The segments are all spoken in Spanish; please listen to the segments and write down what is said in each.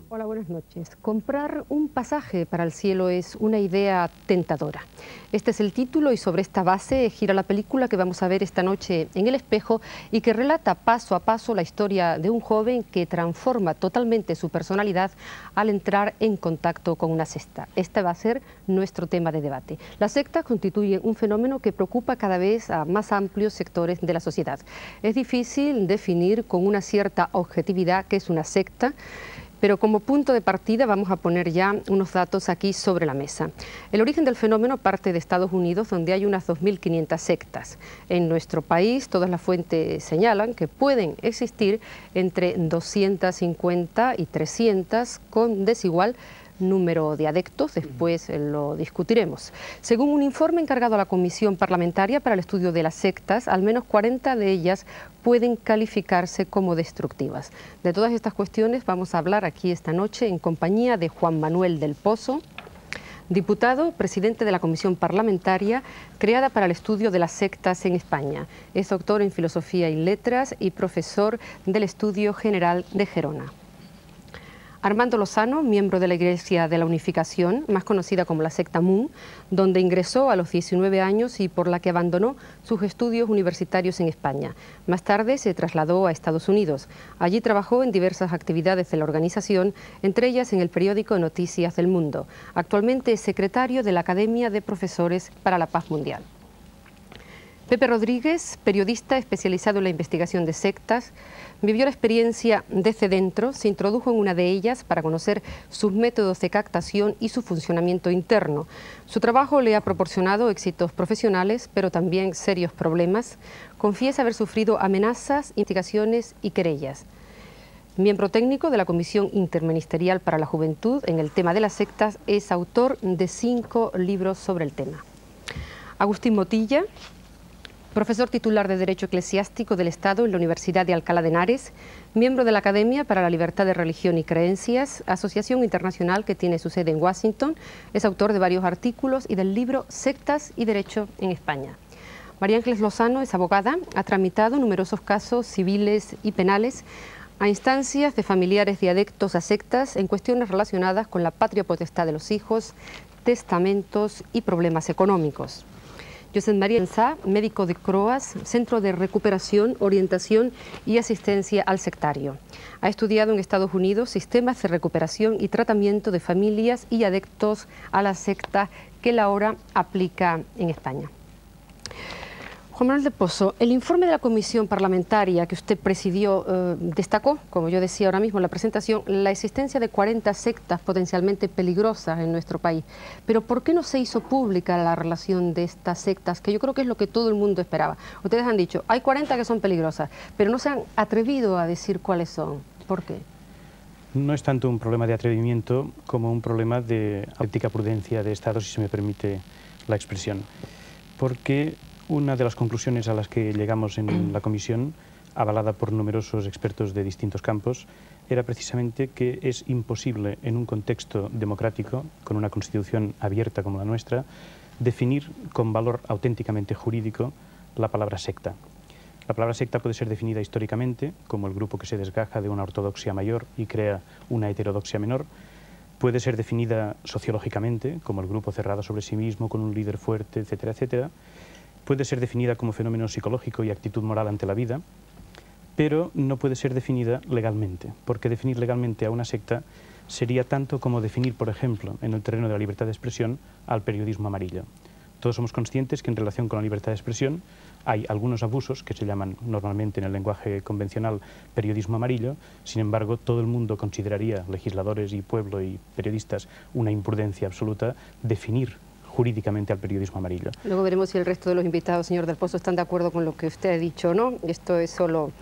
Hola, buenas noches. Comprar un pasaje para el cielo es una idea tentadora. Este es el título y sobre esta base gira la película que vamos a ver esta noche en El Espejo y que relata paso a paso la historia de un joven que transforma totalmente su personalidad al entrar en contacto con una secta. Este va a ser nuestro tema de debate. Las sectas constituyen un fenómeno que preocupa cada vez a más amplios sectores de la sociedad. Es difícil definir con una cierta objetividad qué es una secta, pero como punto de partida vamos a poner ya unos datos aquí sobre la mesa. El origen del fenómeno parte de Estados Unidos, donde hay unas 2.500 sectas. En nuestro país todas las fuentes señalan que pueden existir entre 250 y 300 con desigual número de adeptos, después lo discutiremos. Según un informe encargado a la Comisión Parlamentaria para el Estudio de las Sectas, al menos 40 de ellas pueden calificarse como destructivas. De todas estas cuestiones vamos a hablar aquí esta noche en compañía de Juan Manuel del Pozo, diputado, presidente de la Comisión Parlamentaria creada para el estudio de las sectas en España. Es doctor en Filosofía y Letras y profesor del Estudio General de Gerona. Armando Lozano, miembro de la Iglesia de la Unificación, más conocida como la secta Moon, donde ingresó a los 19 años y por la que abandonó sus estudios universitarios en España. Más tarde se trasladó a Estados Unidos. Allí trabajó en diversas actividades de la organización, entre ellas en el periódico Noticias del Mundo. Actualmente es secretario de la Academia de Profesores para la Paz Mundial. Pepe Rodríguez, periodista especializado en la investigación de sectas, vivió la experiencia desde dentro, se introdujo en una de ellas para conocer sus métodos de captación y su funcionamiento interno. Su trabajo le ha proporcionado éxitos profesionales, pero también serios problemas. Confiesa haber sufrido amenazas, investigaciones y querellas. Miembro técnico de la Comisión Interministerial para la Juventud en el tema de las sectas, es autor de 5 libros sobre el tema. Agustín Motilla, profesor titular de Derecho Eclesiástico del Estado en la Universidad de Alcalá de Henares, miembro de la Academia para la Libertad de Religión y Creencias, asociación internacional que tiene su sede en Washington, es autor de varios artículos y del libro Sectas y Derecho en España. María Ángeles Lozano es abogada, ha tramitado numerosos casos civiles y penales a instancias de familiares de adeptos a sectas en cuestiones relacionadas con la patria potestad de los hijos, testamentos y problemas económicos. José María Ensá, médico de CROAS, Centro de Recuperación, Orientación y Asistencia al Sectario. Ha estudiado en Estados Unidos sistemas de recuperación y tratamiento de familias y adeptos a la secta que él ahora aplica en España. Juan Manuel del Pozo, el informe de la Comisión Parlamentaria que usted presidió destacó, como yo decía ahora mismo en la presentación, la existencia de 40 sectas potencialmente peligrosas en nuestro país. Pero ¿por qué no se hizo pública la relación de estas sectas? Que yo creo que es lo que todo el mundo esperaba. Ustedes han dicho, hay 40 que son peligrosas, pero no se han atrevido a decir cuáles son. ¿Por qué? No es tanto un problema de atrevimiento como un problema de auténtica prudencia de Estado, si se me permite la expresión. Porque una de las conclusiones a las que llegamos en la comisión, avalada por numerosos expertos de distintos campos, era precisamente que es imposible en un contexto democrático, con una constitución abierta como la nuestra, definir con valor auténticamente jurídico la palabra secta. La palabra secta puede ser definida históricamente como el grupo que se desgaja de una ortodoxia mayor y crea una heterodoxia menor. Puede ser definida sociológicamente como el grupo cerrado sobre sí mismo, con un líder fuerte, etcétera, etcétera. Puede ser definida como fenómeno psicológico y actitud moral ante la vida, pero no puede ser definida legalmente, porque definir legalmente a una secta sería tanto como definir, por ejemplo, en el terreno de la libertad de expresión, al periodismo amarillo. Todos somos conscientes que en relación con la libertad de expresión hay algunos abusos que se llaman normalmente en el lenguaje convencional periodismo amarillo. Sin embargo, todo el mundo consideraría, legisladores y pueblo y periodistas, una imprudencia absoluta definir jurídicamente al periodismo amarillo. Luego veremos si el resto de los invitados, señor del Pozo, están de acuerdo con lo que usted ha dicho o no. Esto es solo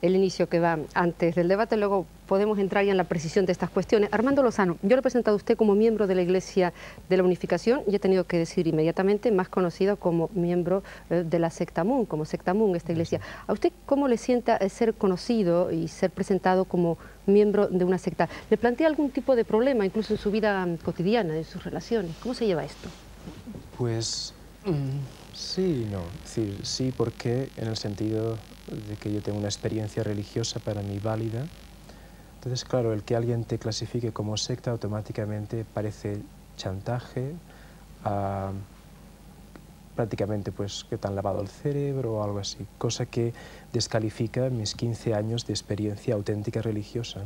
el inicio que va antes del debate, luego podemos entrar ya en la precisión de estas cuestiones. Armando Lozano, yo le he presentado a usted como miembro de la Iglesia de la Unificación y he tenido que decir inmediatamente, más conocido como miembro de la secta Moon, como secta Moon, esta iglesia. ¿A usted cómo le sienta ser conocido y ser presentado como miembro de una secta? ¿Le plantea algún tipo de problema, incluso en su vida cotidiana, en sus relaciones? ¿Cómo se lleva esto? Pues sí, no. Es decir, sí, porque en el sentido de que yo tengo una experiencia religiosa para mí válida, Entonces, claro, el que alguien te clasifique como secta automáticamente parece chantaje, prácticamente pues que te han lavado el cerebro o algo así, cosa que descalifica mis 15 años de experiencia auténtica religiosa.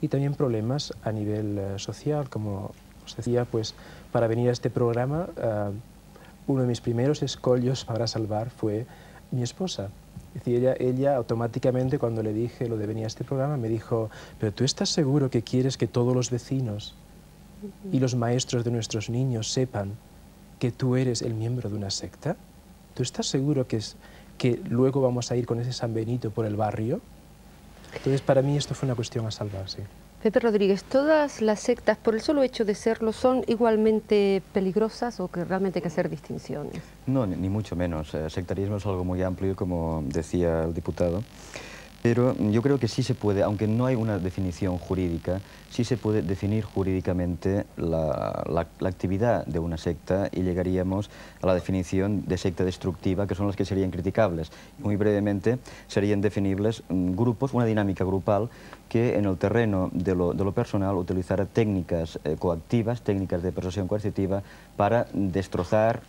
Y también problemas a nivel social, como os decía, pues para venir a este programa, uno de mis primeros escollos para salvar fue mi esposa. Es decir, ella automáticamente cuando le dije lo de venir a este programa me dijo, pero ¿tú estás seguro que quieres que todos los vecinos y los maestros de nuestros niños sepan que tú eres el miembro de una secta? ¿Tú estás seguro que luego vamos a ir con ese San Benito por el barrio? Entonces, para mí esto fue una cuestión a salvar, sí. Pepe Rodríguez, ¿todas las sectas, por el solo hecho de serlo, son igualmente peligrosas o que realmente hay que hacer distinciones? No, ni mucho menos. Sectarismo es algo muy amplio, como decía el diputado. Pero yo creo que sí se puede, aunque no hay una definición jurídica, sí se puede definir jurídicamente la actividad de una secta y llegaríamos a la definición de secta destructiva, que son las que serían criticables. Muy brevemente, serían definibles grupos, una dinámica grupal que en el terreno de lo personal utilizara técnicas coactivas, técnicas de persuasión coercitiva para destrozar,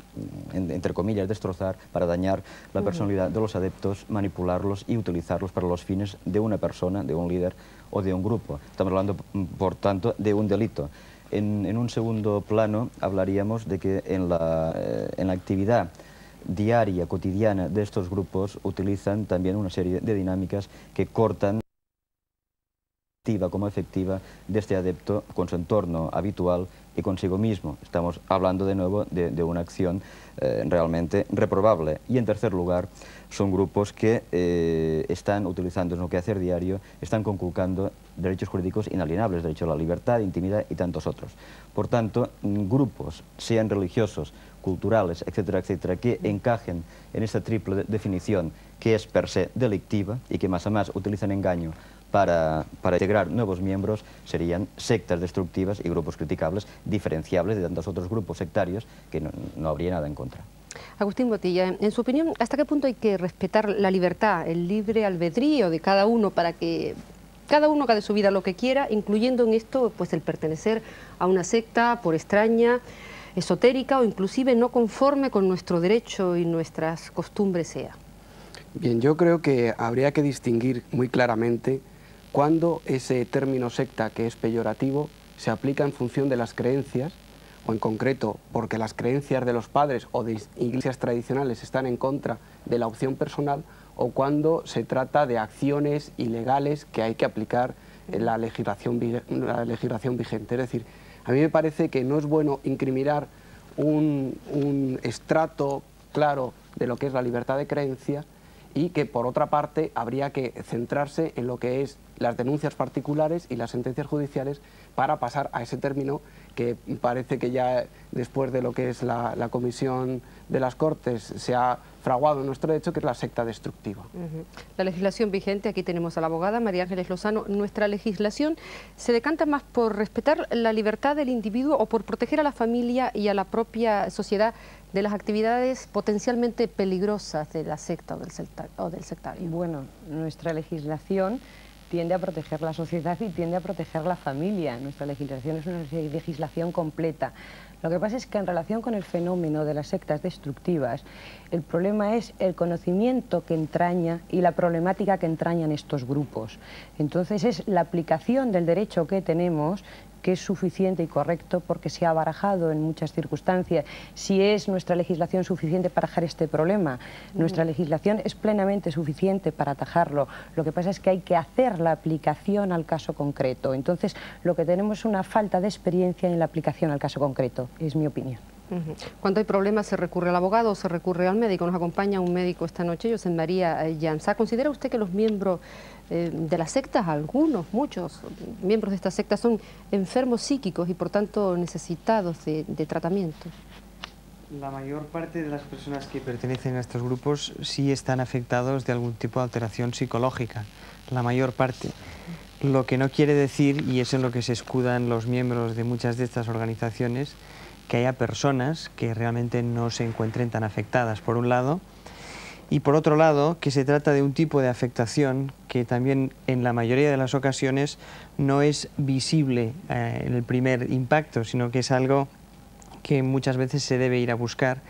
entre comillas, destrozar, para dañar la personalidad de los adeptos, manipularlos y utilizarlos para los fines de una persona, de un líder o de un grupo. Estamos hablando, por tanto, de un delito. En un segundo plano hablaríamos de que en la actividad diaria, cotidiana de estos grupos utilizan también una serie de dinámicas que cortan como efectiva de este adepto con su entorno habitual y consigo mismo. Estamos hablando de nuevo de una acción realmente reprobable. Y en tercer lugar, son grupos que están utilizando en lo quehacer diario, están conculcando derechos jurídicos inalienables, derecho a la libertad, intimidad y tantos otros. Por tanto, grupos, sean religiosos, culturales, etcétera, etcétera, que encajen en esta triple definición que es per se delictiva y que más a más utilizan engaño para integrar nuevos miembros, serían sectas destructivas y grupos criticables, diferenciables de tantos otros grupos sectarios que no habría nada en contra. Agustín Botilla, en su opinión, ¿hasta qué punto hay que respetar la libertad, el libre albedrío de cada uno para que cada uno haga de su vida lo que quiera, incluyendo en esto pues el pertenecer a una secta por extraña, esotérica o inclusive no conforme con nuestro derecho y nuestras costumbres sea? Bien, yo creo que habría que distinguir muy claramente cuando ese término secta, que es peyorativo, se aplica en función de las creencias, o en concreto porque las creencias de los padres o de iglesias tradicionales están en contra de la opción personal, o cuando se trata de acciones ilegales que hay que aplicar en la legislación vigente. Es decir, a mí me parece que no es bueno incriminar un estrato claro de lo que es la libertad de creencia, y que por otra parte habría que centrarse en lo que es las denuncias particulares y las sentencias judiciales para pasar a ese término que parece que ya después de lo que es la comisión de las Cortes se ha fraguado en nuestro derecho, que es la secta destructiva. La legislación vigente, aquí tenemos a la abogada María Ángeles Lozano. ¿Nuestra legislación se decanta más por respetar la libertad del individuo o por proteger a la familia y a la propia sociedad de las actividades potencialmente peligrosas de la secta o del sectario? Bueno, nuestra legislación tiende a proteger la sociedad y tiende a proteger la familia. Nuestra legislación es una legislación completa. Lo que pasa es que en relación con el fenómeno de las sectas destructivas, el problema es el conocimiento que entraña y la problemática que entrañan estos grupos. Entonces es la aplicación del derecho que tenemos que es suficiente y correcto porque se ha barajado en muchas circunstancias si es nuestra legislación suficiente para atajar este problema. Nuestra legislación es plenamente suficiente para atajarlo. Lo que pasa es que hay que hacer la aplicación al caso concreto. Entonces, lo que tenemos es una falta de experiencia en la aplicación al caso concreto, es mi opinión. Cuando hay problemas se recurre al abogado o se recurre al médico. Nos acompaña un médico esta noche, José María Llanza. ¿Considera usted que los miembros de las sectas, algunos, muchos miembros de estas sectas son enfermos psíquicos y por tanto necesitados de tratamiento? La mayor parte de las personas que pertenecen a estos grupos sí están afectados de algún tipo de alteración psicológica, la mayor parte. Lo que no quiere decir, y es en lo que se escudan los miembros de muchas de estas organizaciones, que haya personas que realmente no se encuentren tan afectadas, por un lado, y por otro lado que se trata de un tipo de afectación que también en la mayoría de las ocasiones no es visible en el primer impacto, sino que es algo que muchas veces se debe ir a buscar,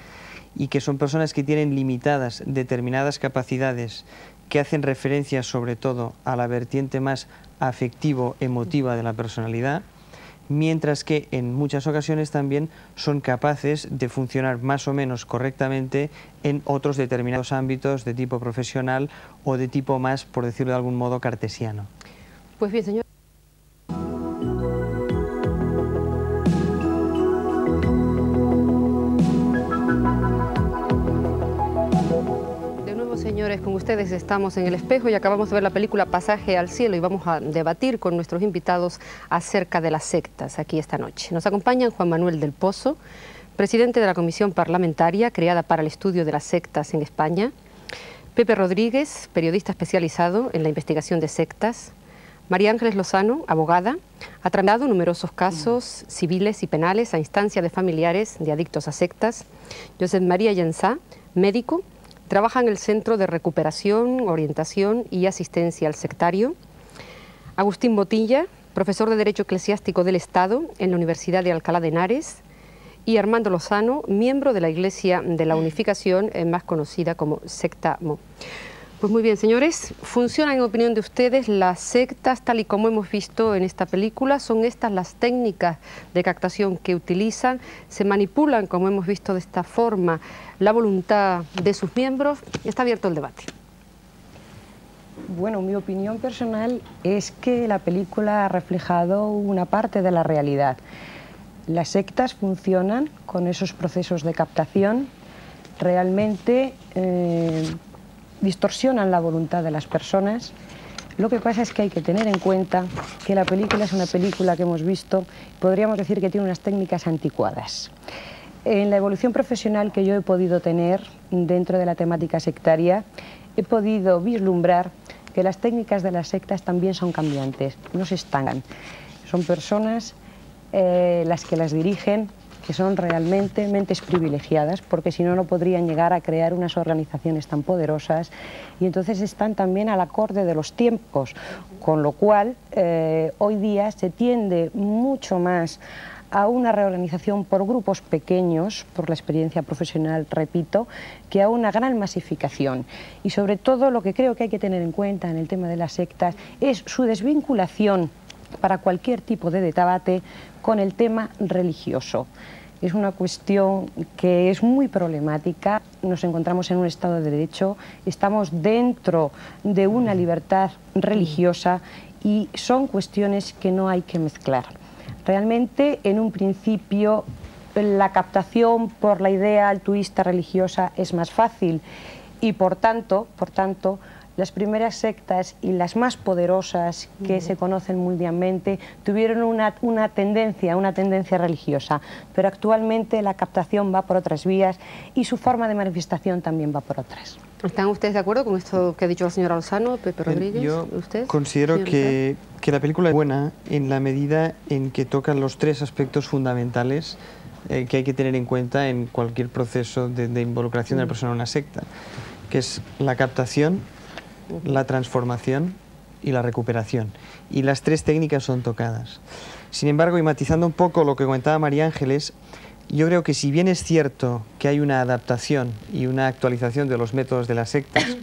y que son personas que tienen limitadas determinadas capacidades que hacen referencia sobre todo a la vertiente más afectivo-emotiva de la personalidad, mientras que en muchas ocasiones también son capaces de funcionar más o menos correctamente en otros determinados ámbitos de tipo profesional o de tipo más, por decirlo de algún modo, cartesiano. Pues bien, señor. Señores, con ustedes estamos en El Espejo y acabamos de ver la película Pasaje al Cielo y vamos a debatir con nuestros invitados acerca de las sectas aquí esta noche. Nos acompañan Juan Manuel del Pozo, presidente de la Comisión Parlamentaria creada para el estudio de las sectas en España, Pepe Rodríguez, periodista especializado en la investigación de sectas, María Ángeles Lozano, abogada, ha tratado numerosos casos civiles y penales a instancia de familiares de adictos a sectas, Josep María Llançà, médico, trabaja en el Centro de Recuperación, Orientación y Asistencia al Sectario. Agustín Botilla, profesor de Derecho Eclesiástico del Estado en la Universidad de Alcalá de Henares. Y Armando Lozano, miembro de la Iglesia de la Unificación, más conocida como Secta Mo. Pues muy bien, señores, ¿funcionan en opinión de ustedes las sectas tal y como hemos visto en esta película? ¿Son estas las técnicas de captación que utilizan? ¿Se manipulan, como hemos visto de esta forma, la voluntad de sus miembros? Está abierto el debate. Bueno, mi opinión personal es que la película ha reflejado una parte de la realidad. Las sectas funcionan con esos procesos de captación, realmente distorsionan la voluntad de las personas. Lo que pasa es que hay que tener en cuenta que la película es una película que hemos visto, podríamos decir que tiene unas técnicas anticuadas. En la evolución profesional que yo he podido tener dentro de la temática sectaria, he podido vislumbrar que las técnicas de las sectas también son cambiantes, no se estancan. Son personas las que las dirigen, que son realmente mentes privilegiadas, porque si no, no podrían llegar a crear unas organizaciones tan poderosas, y entonces están también al acorde de los tiempos, con lo cual hoy día se tiende mucho más a una reorganización por grupos pequeños, por la experiencia profesional, repito, que a una gran masificación. Y sobre todo lo que creo que hay que tener en cuenta en el tema de las sectas es su desvinculación para cualquier tipo de debate con el tema religioso. Es una cuestión que es muy problemática, nos encontramos en un Estado de Derecho, estamos dentro de una libertad religiosa y son cuestiones que no hay que mezclar. Realmente, en un principio, la captación por la idea altruista religiosa es más fácil y, por tanto, las primeras sectas y las más poderosas que se conocen mundialmente tuvieron una tendencia religiosa, pero actualmente la captación va por otras vías y su forma de manifestación también va por otras. ¿Están ustedes de acuerdo con esto que ha dicho la señora Lozano, Pepe Rodríguez? Yo ¿Usted? considero que la película es buena en la medida en que toca los tres aspectos fundamentales que hay que tener en cuenta en cualquier proceso de involucración de la persona en una secta, que es la captación, la transformación y la recuperación. Y las tres técnicas son tocadas. Sin embargo, y matizando un poco lo que comentaba María Ángeles, yo creo que si bien es cierto que hay una adaptación y una actualización de los métodos de las sectas,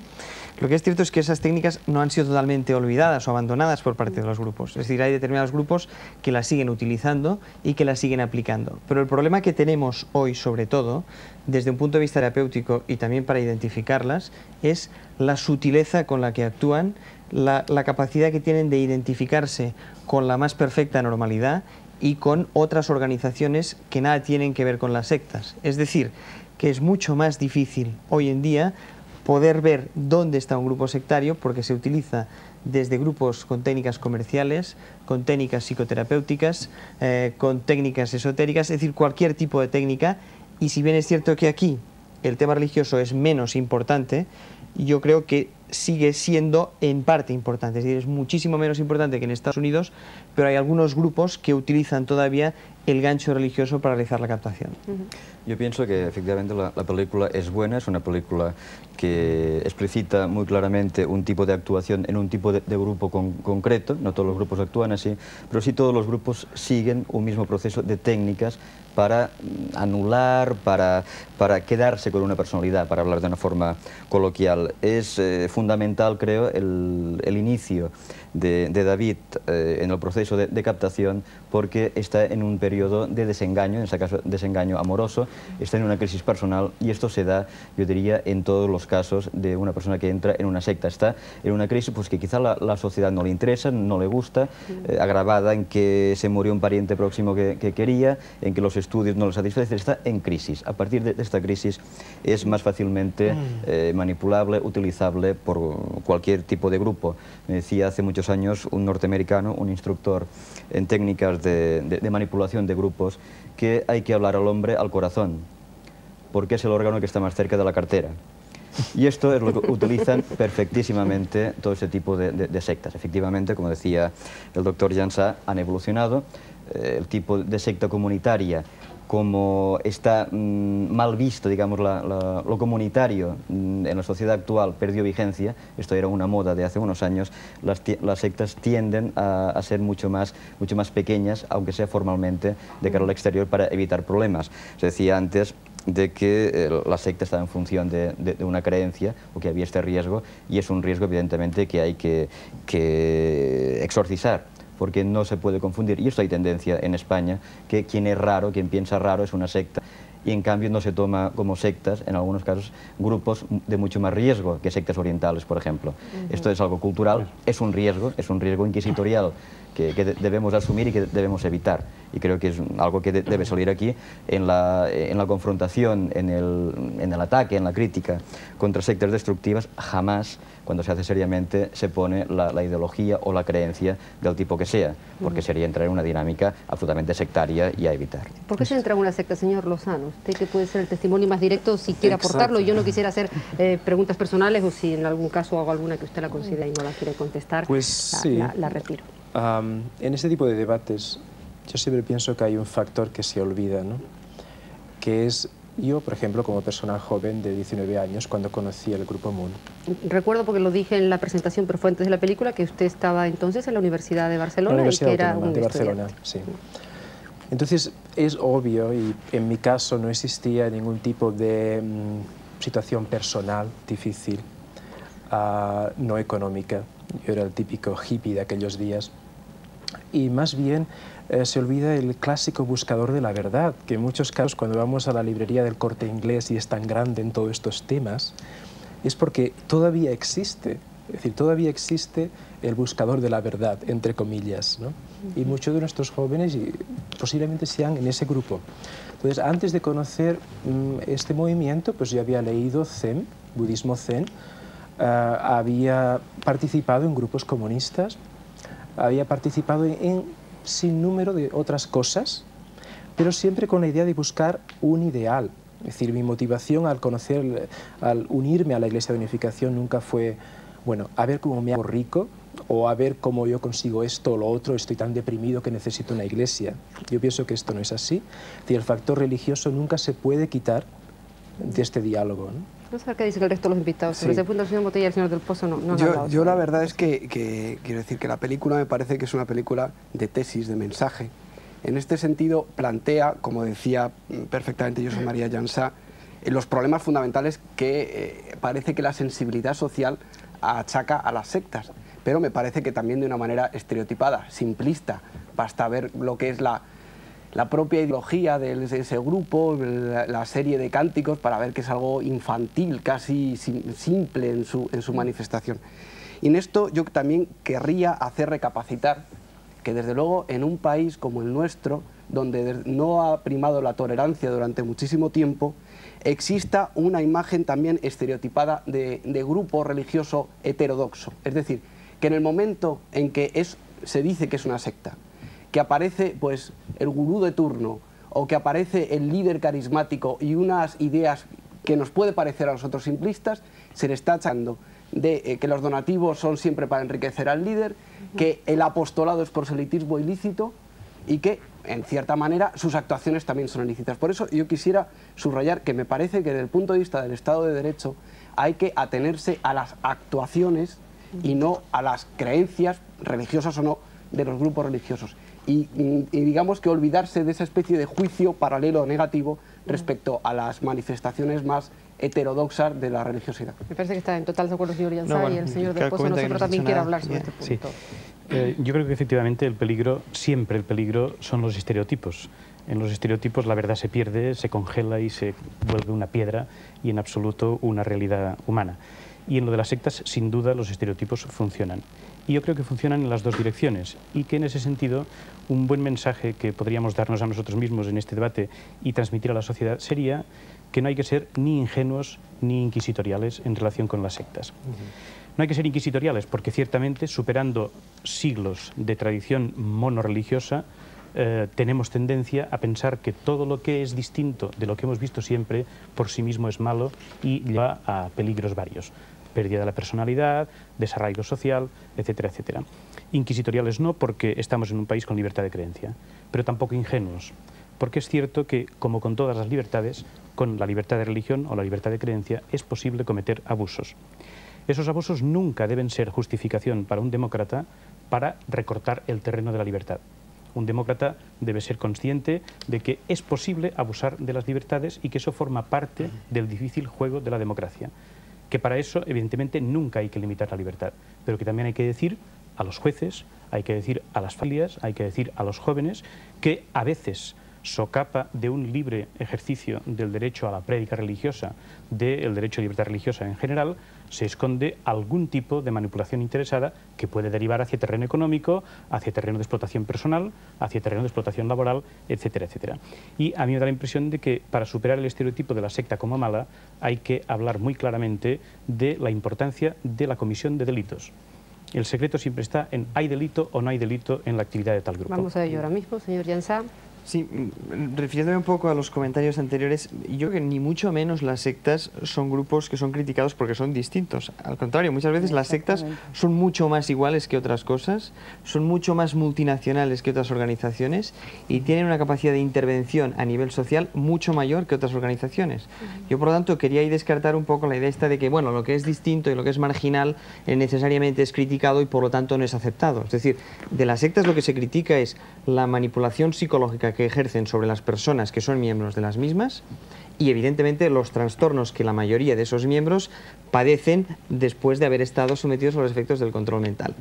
lo que es cierto es que esas técnicas no han sido totalmente olvidadas o abandonadas por parte de los grupos. Es decir, hay determinados grupos que las siguen utilizando y que las siguen aplicando. Pero el problema que tenemos hoy, sobre todo, desde un punto de vista terapéutico y también para identificarlas, es la sutileza con la que actúan, la capacidad que tienen de identificarse con la más perfecta normalidad y con otras organizaciones que nada tienen que ver con las sectas. Es decir, que es mucho más difícil hoy en día poder ver dónde está un grupo sectario, porque se utiliza desde grupos con técnicas comerciales, con técnicas psicoterapéuticas, con técnicas esotéricas, es decir, cualquier tipo de técnica. Y si bien es cierto que aquí el tema religioso es menos importante, yo creo que sigue siendo en parte importante, es decir, es muchísimo menos importante que en Estados Unidos, pero hay algunos grupos que utilizan todavía el gancho religioso para realizar la captación. Yo pienso que efectivamente la película es buena, es una película que explicita muy claramente un tipo de actuación en un tipo de grupo concreto. No todos los grupos actúan así, pero sí todos los grupos siguen un mismo proceso de técnicas para anular, para quedarse con una personalidad, para hablar de una forma coloquial. Es fundamental, creo, el inicio de David en el proceso de captación, porque está en un periodo de desengaño, en este caso desengaño amoroso, está en una crisis personal, y esto se da, yo diría, en todos los casos de una persona que entra en una secta. Está en una crisis pues que quizá la sociedad no le interesa, no le gusta, agravada en que se murió un pariente próximo que quería, en que los estudios no le satisfacen, está en crisis. A partir de esta crisis es más fácilmente manipulable, utilizable por cualquier tipo de grupo. Me decía hace muchos años un norteamericano, un instructor en técnicas de manipulación de grupos, que hay que hablar al hombre al corazón, porque es el órgano que está más cerca de la cartera. Y esto es lo que utilizan perfectísimamente todo ese tipo de sectas. Efectivamente, como decía el doctor Jansá, han evolucionado. El tipo de secta comunitaria, como está mal visto, digamos, lo comunitario en la sociedad actual, perdió vigencia. Esto era una moda de hace unos años. Las sectas tienden a ser mucho más pequeñas, aunque sea formalmente, de cara al exterior, para evitar problemas. Se decía antes de que la secta estaba en función de una creencia, o que había este riesgo, y es un riesgo evidentemente que hay que exorcizar, porque no se puede confundir. Y esto hay tendencia en España, que quien es raro, quien piensa raro, es una secta, y en cambio no se toma como sectas, en algunos casos, grupos de mucho más riesgo que sectas orientales, por ejemplo. Esto es algo cultural, es un riesgo inquisitorial que debemos asumir y que debemos evitar. Y creo que es algo que debe salir aquí en la confrontación, en el ataque, en la crítica contra sectas destructivas. Jamás, cuando se hace seriamente, se pone la ideología o la creencia del tipo que sea, porque sería entrar en una dinámica absolutamente sectaria y a evitar. ¿Por qué se entra en una secta, señor Lozano? Usted, que puede ser el testimonio más directo, si quiere aportarlo. Yo no quisiera hacer preguntas personales, o si en algún caso hago alguna que usted la considera y no la quiere contestar, pues sí, la retiro. En este tipo de debates yo siempre pienso que hay un factor que se olvida, ¿no? Que es, yo, por ejemplo, como persona joven de 19 años, cuando conocí el Grupo Moon. Recuerdo, porque lo dije en la presentación, pero fue antes de la película, que usted estaba entonces en la Universidad de Barcelona y que era un de Barcelona, sí. Entonces es obvio, y en mi caso no existía ningún tipo de situación personal difícil, no económica. Yo era el típico hippie de aquellos días. Y más bien se olvida el clásico buscador de la verdad, que en muchos casos, cuando vamos a la librería del Corte Inglés y es tan grande en todos estos temas, es porque todavía existe. Es decir, todavía existe el buscador de la verdad, entre comillas, ¿no? Y muchos de nuestros jóvenes posiblemente sean en ese grupo. Entonces, antes de conocer este movimiento, pues yo había leído Zen, budismo Zen, había participado en grupos comunistas, había participado en sin número de otras cosas, pero siempre con la idea de buscar un ideal. Es decir, mi motivación al unirme a la Iglesia de Unificación nunca fue, bueno, a ver cómo me hago rico, o a ver cómo yo consigo esto o lo otro, estoy tan deprimido que necesito una iglesia. Yo pienso que esto no es así. Es decir, el factor religioso nunca se puede quitar de este diálogo, ¿no? No sé qué dicen el resto de los invitados, pero desde el punto del señor Botella y el señor del Pozo no yo la verdad es que quiero decir que la película me parece que es una película de tesis, de mensaje. En este sentido plantea, como decía perfectamente Josep María Jansá, los problemas fundamentales que parece que la sensibilidad social achaca a las sectas, pero me parece que también de una manera estereotipada, simplista. Basta ver lo que es la propia ideología de ese grupo, la serie de cánticos, para ver que es algo infantil, casi simple en su manifestación. Y en esto yo también querría hacer recapacitar que desde luego en un país como el nuestro, donde no ha primado la tolerancia durante muchísimo tiempo, exista una imagen también estereotipada de grupo religioso heterodoxo. Es decir, que en el momento en que se dice que es una secta, que aparece pues el gurú de turno, o que aparece el líder carismático y unas ideas que nos puede parecer a nosotros simplistas, se le está echando de que los donativos son siempre para enriquecer al líder, que el apostolado es proselitismo ilícito, y que, en cierta manera, sus actuaciones también son ilícitas. Por eso yo quisiera subrayar que me parece que desde el punto de vista del Estado de Derecho hay que atenerse a las actuaciones y no a las creencias, religiosas o no, de los grupos religiosos. Y digamos que olvidarse de esa especie de juicio paralelo negativo respecto a las manifestaciones más heterodoxas de la religiosidad. Me parece que está en total desacuerdo el señor Llanzá y el señor del Pozo nosotros también quiere hablar sobre este punto. Sí. Yo creo que efectivamente el peligro, siempre el peligro, son los estereotipos. En los estereotipos la verdad se pierde, se congela y se vuelve una piedra y en absoluto una realidad humana. Y en lo de las sectas, sin duda, los estereotipos funcionan. Y yo creo que funcionan en las dos direcciones y que en ese sentido un buen mensaje que podríamos darnos a nosotros mismos en este debate y transmitir a la sociedad sería que no hay que ser ni ingenuos ni inquisitoriales en relación con las sectas. No hay que ser inquisitoriales porque ciertamente, superando siglos de tradición monorreligiosa, tenemos tendencia a pensar que todo lo que es distinto de lo que hemos visto siempre por sí mismo es malo y lleva a peligros varios. Pérdida de la personalidad, desarraigo social, etcétera, etcétera. Inquisitoriales no, porque estamos en un país con libertad de creencia, pero tampoco ingenuos, porque es cierto que, como con todas las libertades, con la libertad de religión o la libertad de creencia es posible cometer abusos. Esos abusos nunca deben ser justificación para un demócrata para recortar el terreno de la libertad. Un demócrata debe ser consciente de que es posible abusar de las libertades y que eso forma parte del difícil juego de la democracia. Que para eso, evidentemente, nunca hay que limitar la libertad, pero que también hay que decir a los jueces, hay que decir a las familias, hay que decir a los jóvenes que a veces socapa de un libre ejercicio del derecho a la prédica religiosa, del derecho a libertad religiosa en general, se esconde algún tipo de manipulación interesada que puede derivar hacia terreno económico, hacia terreno de explotación personal, hacia terreno de explotación laboral, etcétera, etcétera. Y a mí me da la impresión de que para superar el estereotipo de la secta como mala hay que hablar muy claramente de la importancia de la comisión de delitos. El secreto siempre está en hay delito o no hay delito en la actividad de tal grupo. Vamos a ello ahora mismo, señor Llanzá. Sí, refiriéndome un poco a los comentarios anteriores, yo creo que ni mucho menos las sectas son grupos que son criticados porque son distintos. Al contrario, muchas veces las sectas son mucho más iguales que otras cosas, son mucho más multinacionales que otras organizaciones y tienen una capacidad de intervención a nivel social mucho mayor que otras organizaciones. Yo, por lo tanto, quería ahí descartar un poco la idea esta de que, bueno, lo que es distinto y lo que es marginal necesariamente es criticado y por lo tanto no es aceptado. Es decir, de las sectas lo que se critica es la manipulación psicológica que ejercen sobre las personas que son miembros de las mismas y evidentemente los trastornos que la mayoría de esos miembros padecen después de haber estado sometidos a los efectos del control mental.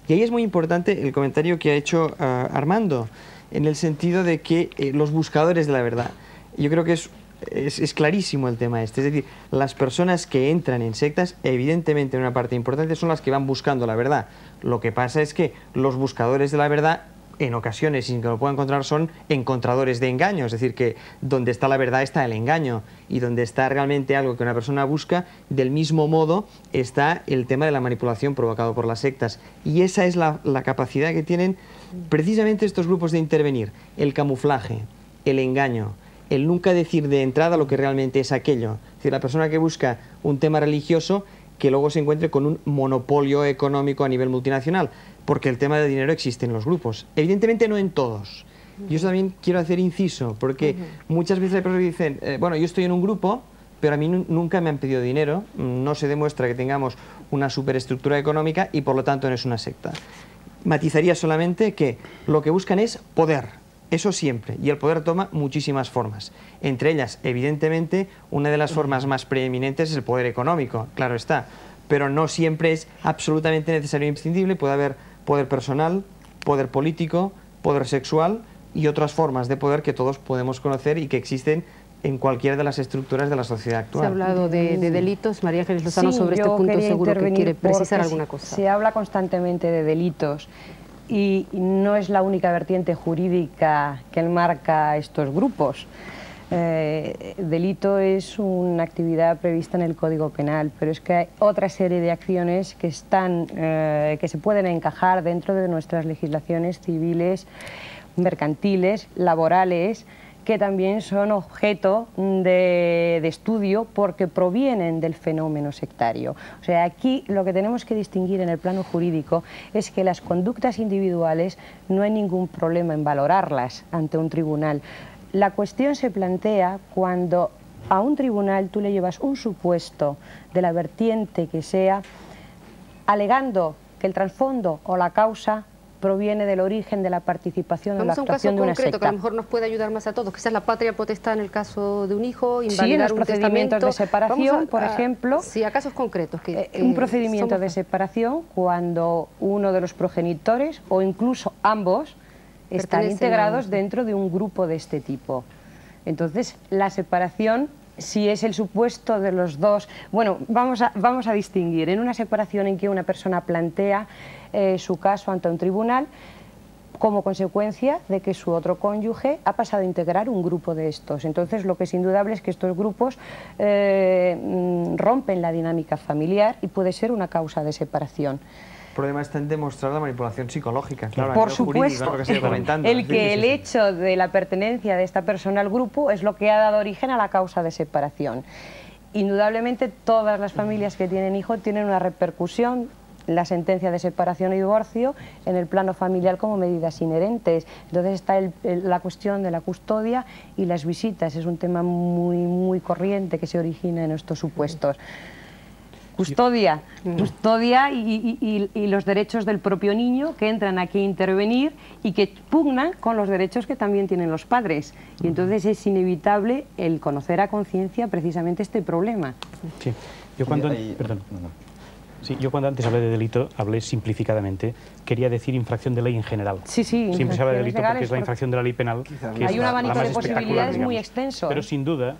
Y ahí es muy importante el comentario que ha hecho Armando, en el sentido de que los buscadores de la verdad, yo creo que es clarísimo el tema este, es decir, las personas que entran en sectas, evidentemente una parte importante son las que van buscando la verdad. Lo que pasa es que los buscadores de la verdad en ocasiones, sin que lo pueda encontrar, son encontradores de engaños, es decir, que donde está la verdad está el engaño y donde está realmente algo que una persona busca, del mismo modo está el tema de la manipulación provocado por las sectas y esa es la capacidad que tienen precisamente estos grupos de intervenir, el camuflaje, el engaño, el nunca decir de entrada lo que realmente es aquello, es decir, la persona que busca un tema religioso que luego se encuentre con un monopolio económico a nivel multinacional, porque el tema del dinero existe en los grupos. Evidentemente no en todos. Yo también quiero hacer inciso, porque muchas veces hay personas que dicen, bueno, yo estoy en un grupo, pero a mí nunca me han pedido dinero, no se demuestra que tengamos una superestructura económica y por lo tanto no es una secta. Matizaría solamente que lo que buscan es poder, eso siempre, y el poder toma muchísimas formas. Entre ellas, evidentemente, una de las formas más preeminentes es el poder económico, claro está, pero no siempre es absolutamente necesario e imprescindible, puede haber poder personal, poder político, poder sexual y otras formas de poder que todos podemos conocer y que existen en cualquiera de las estructuras de la sociedad actual. Se ha hablado de delitos. María Ángeles Lozano, sobre este punto seguro que quiere precisar alguna cosa. Se habla constantemente de delitos y no es la única vertiente jurídica que enmarca estos grupos. Delito es una actividad prevista en el Código Penal, pero es que hay otra serie de acciones que se pueden encajar dentro de nuestras legislaciones civiles, mercantiles, laborales, que también son objeto de estudio porque provienen del fenómeno sectario. O sea, aquí lo que tenemos que distinguir en el plano jurídico es que las conductas individuales no hay ningún problema en valorarlas ante un tribunal. La cuestión se plantea cuando a un tribunal tú le llevas un supuesto de la vertiente que sea, alegando que el trasfondo o la causa proviene del origen de la participación o la actuación de una secta. Vamos a un caso concreto que a lo mejor nos puede ayudar más a todos, quizás la patria potestad en el caso de un hijo, invalidar sí, en los un procedimientos testamento. de separación, por ejemplo. Sí, a casos concretos. Un procedimiento de separación cuando uno de los progenitores o incluso ambos están integrados dentro de un grupo de este tipo. Entonces, la separación, si es el supuesto de los dos... Bueno, vamos a distinguir. En una separación en que una persona plantea su caso ante un tribunal como consecuencia de que su otro cónyuge ha pasado a integrar un grupo de estos. Entonces, lo que es indudable es que estos grupos rompen la dinámica familiar y puede ser una causa de separación. El problema está en demostrar la manipulación psicológica. Claro, por supuesto, el hecho de la pertenencia de esta persona al grupo es lo que ha dado origen a la causa de separación. Indudablemente todas las familias que tienen hijos tienen una repercusión, la sentencia de separación y divorcio, en el plano familiar como medidas inherentes. Entonces está la cuestión de la custodia y las visitas, es un tema muy corriente que se origina en estos supuestos. Custodia y los derechos del propio niño que entran aquí a intervenir y que pugnan con los derechos que también tienen los padres. Y entonces es inevitable el conocer a conciencia precisamente este problema. Sí, yo cuando... Sí, yo cuando antes hablé de delito, hablé simplificadamente, quería decir infracción de ley en general. Sí, siempre se habla de delito porque es la infracción de la ley penal. Que hay un abanico de posibilidades muy extenso. Pero sin duda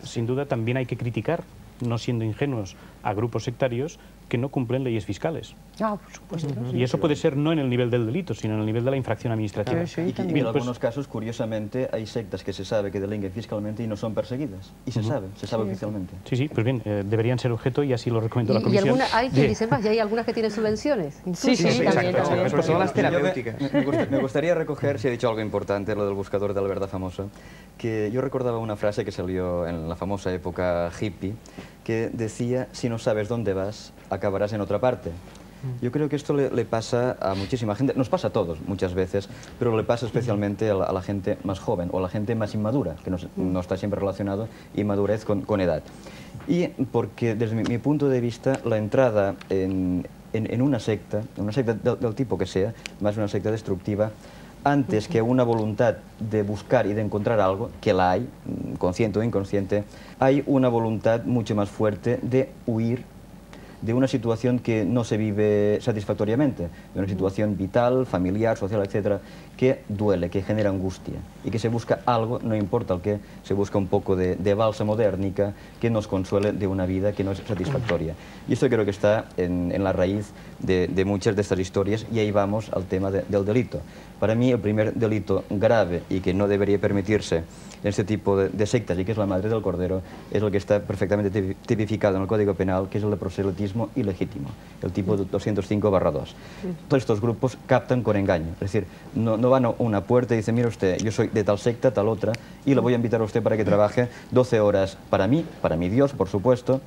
también hay que criticar, no siendo ingenuos, a grupos sectarios que no cumplen leyes fiscales. Ah, por supuesto. Y eso puede ser no en el nivel del delito, sino en el nivel de la infracción administrativa. Y en algunos casos, curiosamente, hay sectas que se sabe que delinquen fiscalmente y no son perseguidas. Y se sabe oficialmente. Sí, pues bien, debegustaría ser objeto y así lo recomiendo la Comisión. Y hay quien dice más, y hay algunas que tienen subvenciones. Sí, también. Sobre todo las terapéuticas. Me gustaría recoger, si he dicho algo importante, lo del buscador de la verdad famosa, que yo recordaba una frase que salió en la famosa época hippie, que decía, si no sabes dónde vas, acabarás en otra parte. Yo creo que esto le pasa a muchísima gente, nos pasa a todos muchas veces, pero le pasa especialmente a la gente más joven o a la gente más inmadura, que no está siempre relacionado inmadurez con edad. Y porque desde mi punto de vista la entrada en una secta del tipo que sea, más una secta destructiva, antes que una voluntad de buscar y de encontrar algo, que la hay, consciente o inconsciente, hay una voluntad mucho más fuerte de huir de una situación que no se vive satisfactoriamente, de una situación vital, familiar, social, etcétera, que duele, que genera angustia y que se busca algo, no importa el qué, se busca un poco de bálsamo dérnica que nos consuele de una vida que no es satisfactoria. Y esto creo que está en la raíz de muchas de estas historias y ahí vamos al tema del delito. Para mí el primer delito grave y que no debería permitirse en este tipo de sectas y que es la madre del cordero es el que está perfectamente tipificado en el Código Penal, que es el de proselitismo ilegítimo, el tipo 205/2. Todos estos grupos captan con engaño, es decir, no van a una puerta y dicen, mira usted, yo soy de tal secta, tal otra, y le voy a invitar a usted para que trabaje 12 horas para mí, para mi Dios, por supuesto,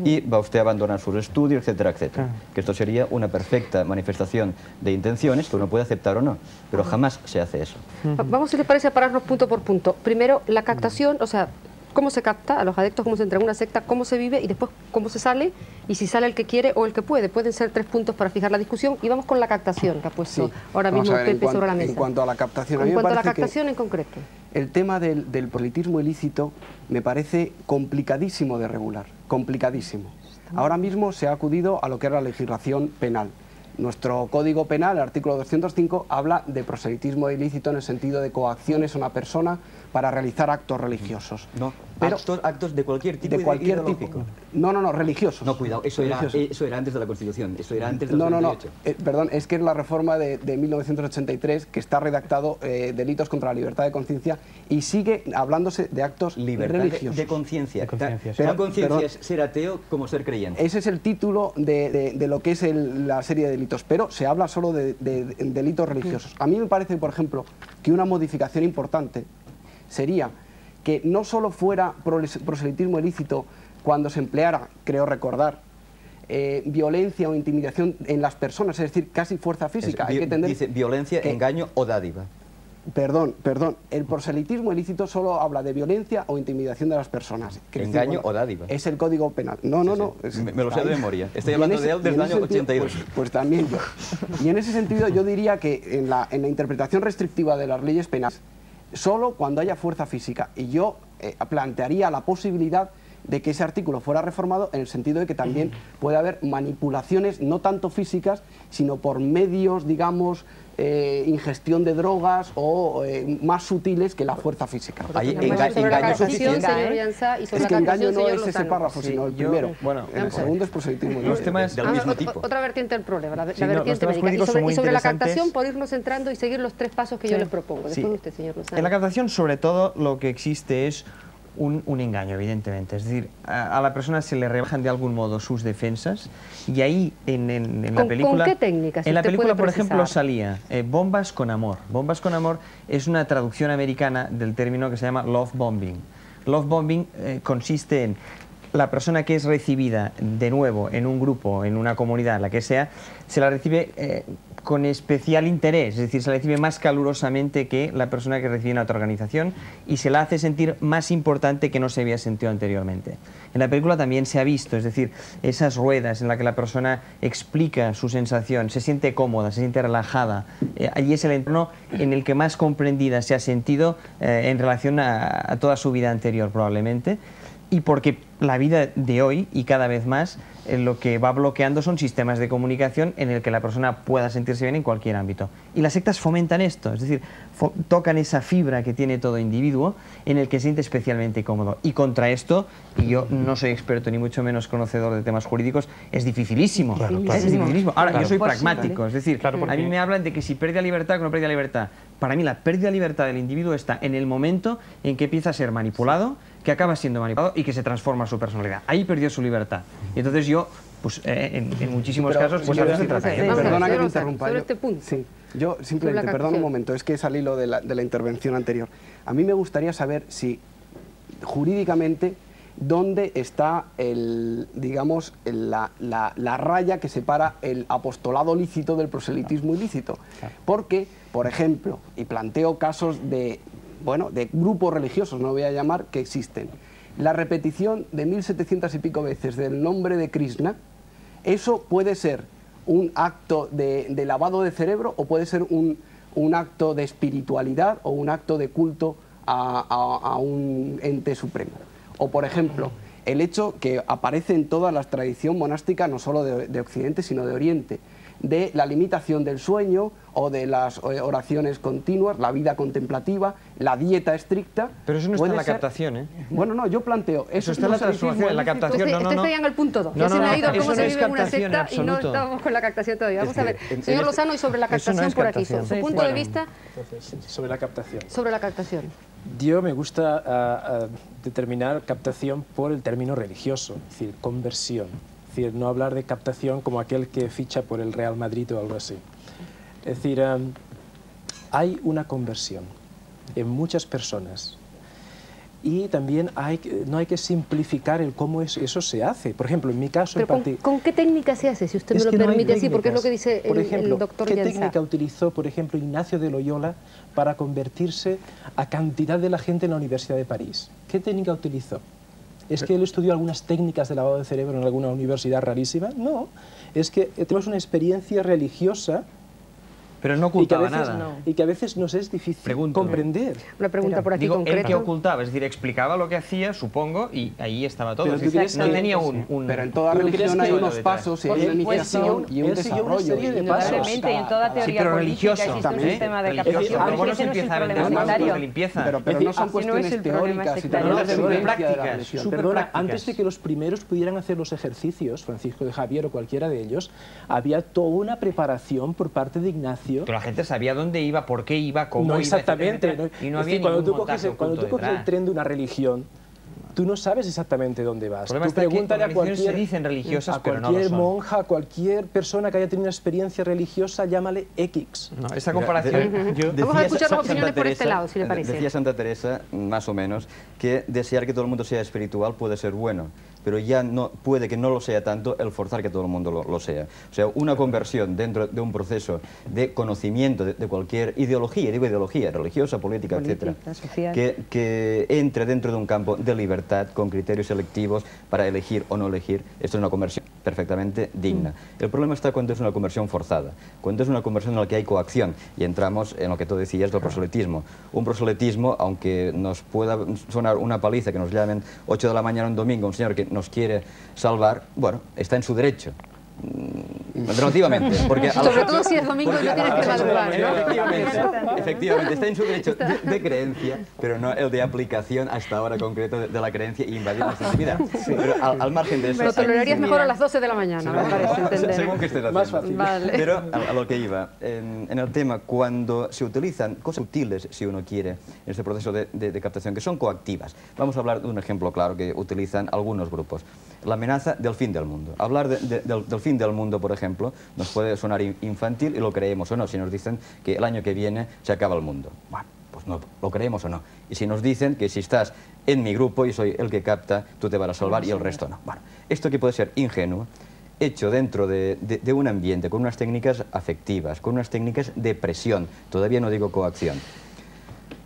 y va usted a abandonar sus estudios, etcétera, etcétera. Que esto sería una perfecta manifestación de intenciones que uno puede aceptar o no, pero jamás se hace eso. Vamos, si les parece, a pararnos punto por punto. Primero, la captación, o sea, cómo se capta a los adeptos, cómo se entra en una secta, cómo se vive y después cómo se sale y si sale el que quiere o el que puede. Pueden ser 3 puntos para fijar la discusión y vamos con la captación que ha puesto ahora mismo Pepe sobre la mesa. En cuanto a la captación, en cuanto a la captación en concreto. El tema del proselitismo ilícito me parece complicadísimo de regular, complicadísimo. Ahora mismo se ha acudido a lo que era la legislación penal. Nuestro Código Penal, el artículo 205, habla de proselitismo ilícito en el sentido de coacciones a una persona para realizar actos religiosos. No, pero actos de cualquier tipo. De cualquier tipo. No, religiosos. No, cuidado, eso era antes de la Constitución, eso era antes del 38. Perdón, es que es la reforma de 1983 que está redactado delitos contra la libertad de conciencia y sigue hablándose de actos religiosos. De conciencia. Pero conciencia es ser ateo como ser creyente. Ese es el título de lo que es la serie de delitos, pero se habla solo de delitos religiosos. A mí me parece, por ejemplo, que una modificación importante sería que no solo fuera proselitismo ilícito cuando se empleara, creo recordar, violencia o intimidación en las personas, es decir, casi fuerza física. Hay que entender dice violencia, engaño o dádiva. Perdón, el proselitismo ilícito solo habla de violencia o intimidación de las personas. Engaño o dádiva. Es el Código Penal. No. Me lo sé de memoria. Estoy hablando de él desde el año 82. Pues también yo. Y en ese sentido yo diría que en la interpretación restrictiva de las leyes penales, solo cuando haya fuerza física. Y yo plantearía la posibilidad de que ese artículo fuera reformado en el sentido de que también puede haber manipulaciones no tanto físicas, sino por medios, digamos, ingestión de drogas o más sutiles que la fuerza física. Engaño suficiente. Es que engaño no es ese párrafo, sino el primero. El segundo es proselitismo. Los temas del mismo tipo. Otra vertiente del problema, la vertiente médica. Y sobre la captación, por irnos entrando y seguir los 3 pasos que yo les propongo. Después usted, señor Lozano. En la captación, sobre todo, lo que existe es un engaño, evidentemente. Es decir, a la persona se le rebajan de algún modo sus defensas y ahí en la película... ¿Con qué técnicas? En la película, por ejemplo, salía bombas con amor. Bombas con amor es una traducción americana del término que se llama love bombing. Love bombing consiste en la persona que es recibida de nuevo en un grupo, en una comunidad, la que sea, se la recibe con especial interés, es decir, se la recibe más calurosamente que la persona que recibe en otra organización y se la hace sentir más importante que no se había sentido anteriormente. En la película también se ha visto, es decir, esas ruedas en las que la persona explica su sensación, se siente cómoda, se siente relajada, allí es el entorno en el que más comprendida se ha sentido en relación a toda su vida anterior probablemente. Y porque la vida de hoy y cada vez más lo que va bloqueando son sistemas de comunicación en el que la persona pueda sentirse bien en cualquier ámbito. Y las sectas fomentan esto, es decir, tocan esa fibra que tiene todo individuo en el que se siente especialmente cómodo. Y contra esto, y yo no soy experto ni mucho menos conocedor de temas jurídicos, es dificilísimo. Es dificilísimo. Ahora, yo soy pragmático, es decir, a mí me hablan de que si pérdida de libertad o no pérdida de libertad. Para mí la pérdida de libertad del individuo está en el momento en que empieza a ser manipulado, que acaba siendo manipulado y que se transforma su personalidad. Ahí perdió su libertad. Y entonces yo, pues en muchísimos casos, pues a veces se trata de... Perdona que me interrumpa. Sobre este punto. Sí, yo simplemente, perdona un momento, es que es al hilo de la intervención anterior. A mí me gustaría saber si jurídicamente dónde está digamos, la raya que separa el apostolado lícito del proselitismo ilícito. Porque, por ejemplo, y planteo casos de grupos religiosos, no voy a llamar, que existen. La repetición de 1700 y pico veces del nombre de Krishna, eso puede ser un acto de lavado de cerebro o puede ser un acto de espiritualidad o un acto de culto a un ente supremo. O, por ejemplo, el hecho que aparece en toda la tradición monástica, no solo de Occidente, sino de Oriente, de la limitación del sueño o de las oraciones continuas, la vida contemplativa, la dieta estricta. Pero eso no está en la captación, ¿eh? Bueno, no, yo planteo... Eso está en la transformación, en la captación, no. Estoy en el punto 2. Ya se me ha ido cómo se vive en una secta y no estábamos con la captación todavía. Vamos a ver, señor Lozano, y sobre la captación por aquí, su punto de vista... Sobre la captación. Sobre la captación. Yo me gusta determinar captación por el término religioso, es decir, conversión. Es decir, no hablar de captación como aquel que ficha por el Real Madrid o algo así. Es decir, hay una conversión en muchas personas y también no hay que simplificar el cómo eso se hace. Por ejemplo, en mi caso... Pero ¿con qué técnica se hace? Si usted me lo permite así, porque es lo que dice el doctor ¿qué técnica utilizó, por ejemplo, Ignacio de Loyola para convertirse a cantidad de la gente en la Universidad de París? ¿Qué técnica utilizó? ¿Es que él estudió algunas técnicas de lavado de cerebro en alguna universidad rarísima? No, es que tenemos una experiencia religiosa. Pero no ocultaba nada. Y que a veces nos es difícil comprender. Una pregunta por aquí concreta. Él que ocultaba, es decir, explicaba lo que hacía, supongo, y ahí estaba todo. Pero no tenía un... Pero en toda religión hay unos pasos y hay una iniciación y un desarrollo. Indudablemente, y en toda teoría política existe un sistema de captación. Luego no se empieza a vender más de limpieza. Pero no son cuestiones teóricas, sino prácticas. Perdona, antes de que los primeros pudieran hacer los ejercicios, Francisco de Javier o cualquiera de ellos, había toda una preparación por parte de Ignacio. Pero la gente sabía dónde iba, por qué iba, cómo iba. No exactamente. Y no había ningún montaje oculto cuando tú coges el tren de una religión, tú no sabes exactamente dónde vas. El problema Tú está que pregúntale a religiones cualquier, se dicen religiosas, pero no lo cualquier son. monja, a cualquier persona que haya tenido una experiencia religiosa, llámale X. No, esta comparación... Vamos a escuchar las opiniones por este lado, si le parece. Decía Santa Teresa, más o menos, que desear que todo el mundo sea espiritual puede ser bueno, pero ya no puede que no lo sea tanto el forzar que todo el mundo lo sea. O sea, una conversión dentro de un proceso de conocimiento de cualquier ideología, digo ideología, religiosa, política, etcétera, que entre dentro de un campo de libertad, con criterios selectivos para elegir o no elegir, esto es una conversión perfectamente digna. El problema está cuando es una conversión forzada, cuando es una conversión en la que hay coacción, y entramos en lo que tú decías del proselitismo. Un proselitismo, aunque nos pueda sonar una paliza, que nos llamen 8 de la mañana un domingo, un señor que nos quiere salvar, bueno, está en su derecho. Relativamente, porque sobre todo si es domingo y no tienes que madrugar, ¿no? Efectivamente, está en su derecho de creencia, pero no el de aplicación hasta ahora concreto de la creencia y invadir la sensibilidad. Pero al margen de eso... Lo tolerarías mejor a las 12 de la mañana, me parece entender. Según que estés haciendo. Más fácil. Vale. Pero a lo que iba, en el tema, cuando se utilizan cosas útiles, si uno quiere, en este proceso de captación, que son coactivas. Vamos a hablar de un ejemplo claro que utilizan algunos grupos. La amenaza del fin del mundo. Hablar del fin del mundo, por ejemplo, nos puede sonar infantil y lo creemos o no. Si nos dicen que el año que viene se acaba el mundo, bueno, pues no, lo creemos o no. Y si nos dicen que si estás en mi grupo y soy el que capta, tú te vas a salvar y el resto no. Bueno, esto que puede ser ingenuo, hecho dentro de un ambiente, con unas técnicas afectivas, con unas técnicas de presión, todavía no digo coacción,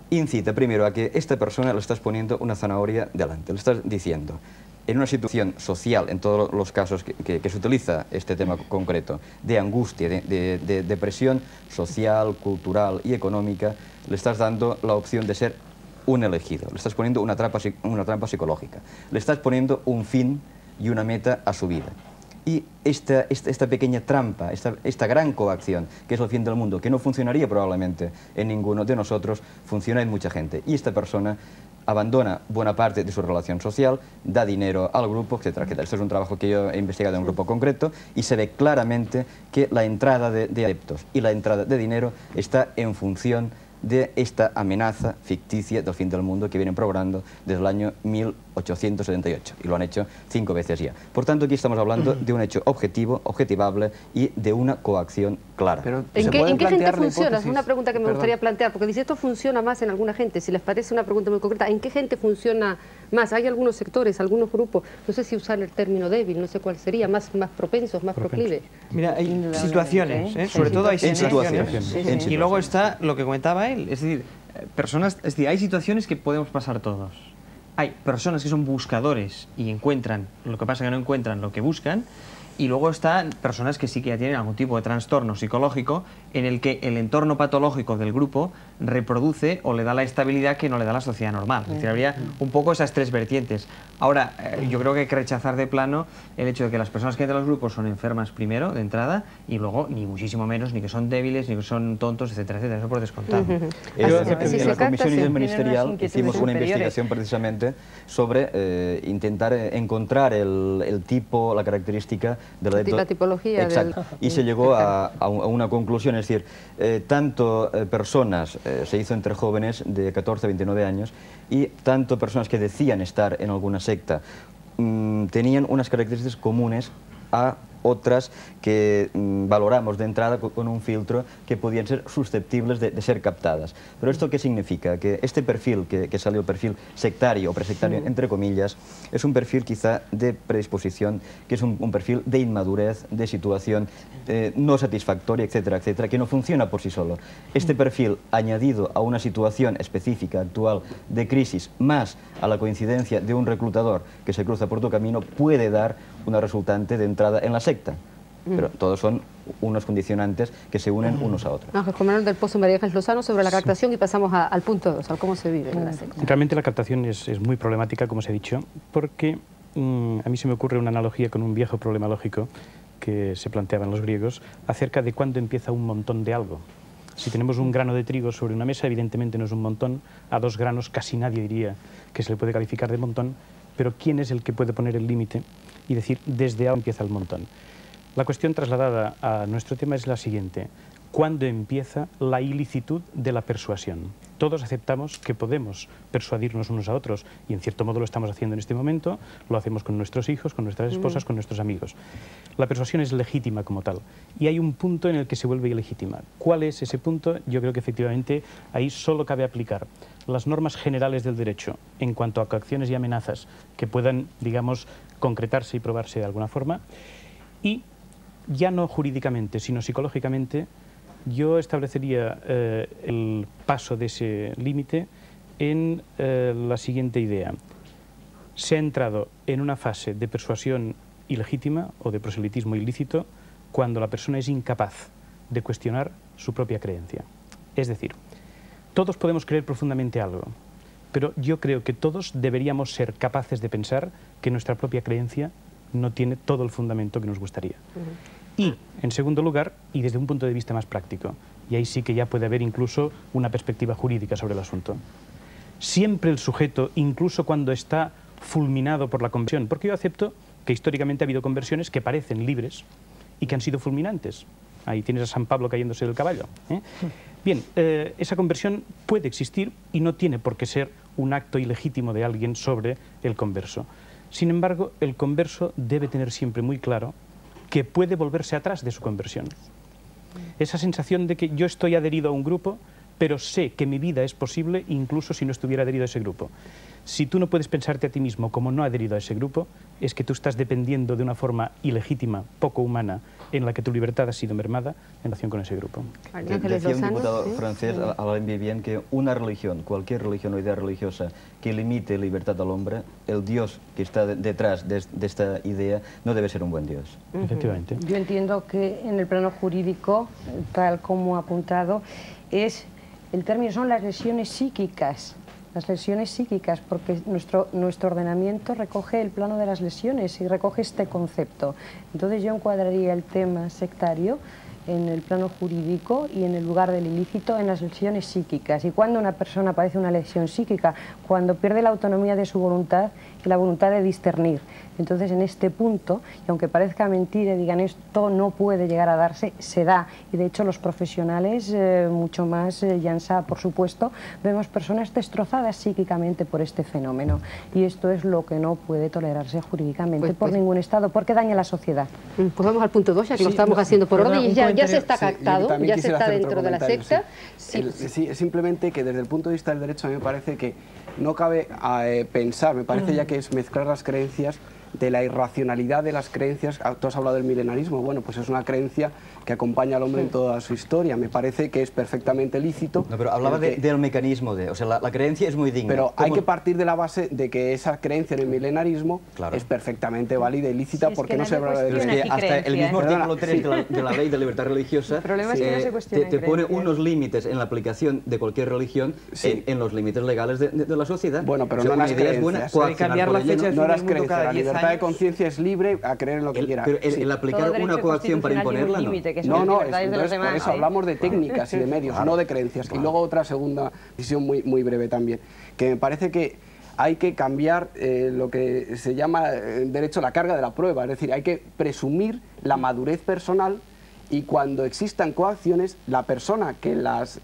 incita primero a que esta persona le estás poniendo una zanahoria delante, le estás diciendo, en una situación social, en todos los casos que se utiliza este tema concreto, de angustia, de depresión social, cultural y económica, le estás dando la opción de ser un elegido, le estás poniendo una trampa psicológica, le estás poniendo un fin y una meta a su vida. Y esta pequeña trampa, esta gran coacción, que es el fin del mundo, que no funcionaría probablemente en ninguno de nosotros, funciona en mucha gente. Y esta persona abandona buena parte de su relación social, da dinero al grupo, etcétera, etcétera. Esto es un trabajo que yo he investigado en un grupo concreto y se ve claramente que la entrada de adeptos y la entrada de dinero está en función de esta amenaza ficticia del fin del mundo que vienen programando desde el año 1878 y lo han hecho 5 veces ya. Por tanto, aquí estamos hablando de un hecho objetivo, objetivable y de una coacción clara. Pero ¿En qué gente funciona? Es una pregunta que me gustaría plantear, porque dice esto funciona más en alguna gente. Si les parece una pregunta muy concreta, ¿en qué gente funciona más? Hay algunos sectores, algunos grupos, no sé si usar el término débil, no sé cuál sería, más propensos, más proclives. Mira, hay situaciones, sobre todo hay situaciones. Y luego está lo que comentaba él, es decir, hay situaciones que podemos pasar todos. Hay personas que son buscadores y encuentran, lo que pasa es que no encuentran lo que buscan, y luego están personas que sí que ya tienen algún tipo de trastorno psicológico en el que el entorno patológico del grupo reproduce o le da la estabilidad que no le da la sociedad normal. Es decir, habría un poco esas tres vertientes. Ahora, yo creo que hay que rechazar de plano el hecho de que las personas que entran a los grupos son enfermas primero, de entrada, y luego ni muchísimo menos, ni que son débiles, ni que son tontos, etcétera, etcétera. Eso por descontado. En la comisión ministerial hicimos una investigación precisamente sobre intentar encontrar el tipo, la característica de la tipología. Exacto. Y se llegó a una conclusión, es decir, tanto personas, se hizo entre jóvenes de 14 a 29 años, y tanto personas que decían estar en alguna secta, tenían unas características comunes a otras que valoramos de entrada con un filtro que podían ser susceptibles de ser captadas. Pero ¿esto qué significa? Que este perfil que salió, el perfil sectario o presectario, entre comillas, es un perfil quizá de predisposición, que es un perfil de inmadurez, de situación no satisfactoria, etcétera, etcétera, que no funciona por sí solo. Este perfil, añadido a una situación específica, actual, de crisis, más a la coincidencia de un reclutador que se cruza por tu camino, puede dar una resultante de entrada en la secta. Pero todos son unos condicionantes que se unen unos a otros. Ángel Colmenero del Pozo, María Ángel Lozano, sobre la captación, y pasamos al punto 2, al cómo se vive en la secta. Realmente la captación es muy problemática, como se ha dicho, porque a mí se me ocurre una analogía con un viejo problema lógico que se planteaban los griegos acerca de cuándo empieza un montón de algo. Si tenemos un grano de trigo sobre una mesa, evidentemente no es un montón. A 2 granos casi nadie diría que se le puede calificar de montón, pero ¿quién es el que puede poner el límite y decir desde ahora empieza el montón? La cuestión trasladada a nuestro tema es la siguiente. cuando empieza la ilicitud de la persuasión. Todos aceptamos que podemos persuadirnos unos a otros y en cierto modo lo estamos haciendo en este momento, lo hacemos con nuestros hijos, con nuestras esposas, con nuestros amigos. La persuasión es legítima como tal y hay un punto en el que se vuelve ilegítima. ¿Cuál es ese punto? Yo creo que efectivamente ahí solo cabe aplicar las normas generales del derecho en cuanto a coacciones y amenazas que puedan, digamos, concretarse y probarse de alguna forma, y ya no jurídicamente, sino psicológicamente, yo establecería el paso de ese límite en la siguiente idea. Se ha entrado en una fase de persuasión ilegítima o de proselitismo ilícito cuando la persona es incapaz de cuestionar su propia creencia. Es decir, todos podemos creer profundamente algo, pero yo creo que todos deberíamos ser capaces de pensar que nuestra propia creencia no tiene todo el fundamento que nos gustaría. Y, en segundo lugar, y desde un punto de vista más práctico, y ahí sí que ya puede haber incluso una perspectiva jurídica sobre el asunto, siempre el sujeto, incluso cuando está fulminado por la conversión, porque yo acepto que históricamente ha habido conversiones que parecen libres y que han sido fulminantes. Ahí tienes a San Pablo cayéndose del caballo, ¿eh? Bien, esa conversión puede existir y no tiene por qué ser un acto ilegítimo de alguien sobre el converso. Sin embargo, el converso debe tener siempre muy claro que puede volverse atrás de su conversión. Esa sensación de que yo estoy adherido a un grupo, pero sé que mi vida es posible incluso si no estuviera adherido a ese grupo. Si tú no puedes pensarte a ti mismo como no adherido a ese grupo, es que tú estás dependiendo de una forma ilegítima, poco humana, en la que tu libertad ha sido mermada en relación con ese grupo. Decía un diputado francés, Alain Vivien, que una religión, cualquier religión o idea religiosa que limite libertad al hombre, el Dios que está detrás de esta idea no debe ser un buen Dios. Efectivamente. Yo entiendo que en el plano jurídico, tal como ha apuntado, el término son las lesiones psíquicas. Las lesiones psíquicas, porque nuestro ordenamiento recoge el plano de las lesiones y recoge este concepto. Entonces yo encuadraría el tema sectario en el plano jurídico y en el lugar del ilícito en las lesiones psíquicas. Y cuando una persona padece una lesión psíquica, cuando pierde la autonomía de su voluntad y la voluntad de discernir. Entonces en este punto, y aunque parezca mentira y digan esto no puede llegar a darse, se da. Y de hecho los profesionales, mucho más Jansa por supuesto, vemos personas destrozadas psíquicamente por este fenómeno. Y esto es lo que no puede tolerarse jurídicamente por ningún Estado, porque daña a la sociedad. Pues vamos al punto 2, ya que lo estamos haciendo por orden, y ya se está captado, ya se está dentro de la secta. Sí, simplemente que desde el punto de vista del derecho a mí me parece que no cabe pensar, me parece ya que es mezclar las creencias de la irracionalidad de las creencias. Tú has hablado del milenarismo, bueno, pues es una creencia que acompaña al hombre en toda su historia. Me parece que es perfectamente lícito. No, pero hablaba del mecanismo o sea, la creencia es muy digna. Pero hay que partir de la base de que esa creencia en el milenarismo es perfectamente válida y lícita, porque no se habla de... Es que hasta el mismo artículo 3 de la Ley de Libertad Religiosa te pone unos límites en la aplicación de cualquier religión en los límites legales de la sociedad. Bueno, pero no las creencias. Hay que cambiar la fecha no las creencias. La libertad de conciencia es libre a creer en lo que quiera. Pero el aplicar una coacción para imponerla, no. No, entonces por eso hablamos de técnicas y de medios, no de creencias. Y luego otra segunda visión muy breve también, que me parece que hay que cambiar lo que se llama en derecho la carga de la prueba, es decir, hay que presumir la madurez personal y cuando existan coacciones, la persona que las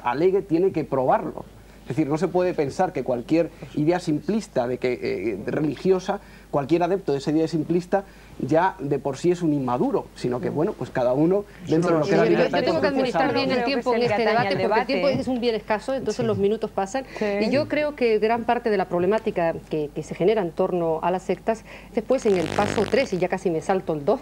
alegue tiene que probarlo. Es decir, no se puede pensar que cualquier idea simplista religiosa, cualquier adepto de esa idea simplista, ya de por sí es un inmaduro, sino que, bueno, pues cada uno dentro de lo que la libertad... Yo tengo que administrar bien el tiempo en este debate, porque el tiempo es un bien escaso, entonces los minutos pasan. Y yo creo que gran parte de la problemática que se genera en torno a las sectas, después en el paso 3, y ya casi me salto el 2,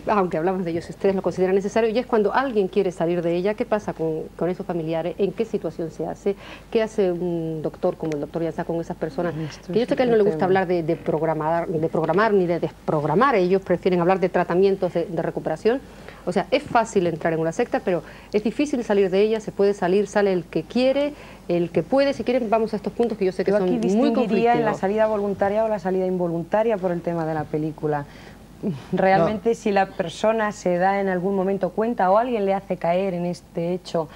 aunque hablamos de ellos, si ustedes lo consideran necesario, y es cuando alguien quiere salir de ella, ¿qué pasa con esos familiares? ¿En qué situación se hace? ¿Qué hace un doctor como el doctor Jansa con esas personas? Que yo sé que a él no le gusta hablar de programar ni de desprogramar, ellos prefieren hablar de tratamientos de recuperación. O sea, es fácil entrar en una secta, pero es difícil salir de ella. Se puede salir, sale el que quiere, el que puede. Si quieren, vamos a estos puntos que yo sé que son muy conflictivos. En la salida voluntaria o la salida involuntaria por el tema de la película. Realmente si la persona se da en algún momento cuenta o alguien le hace caer en este hecho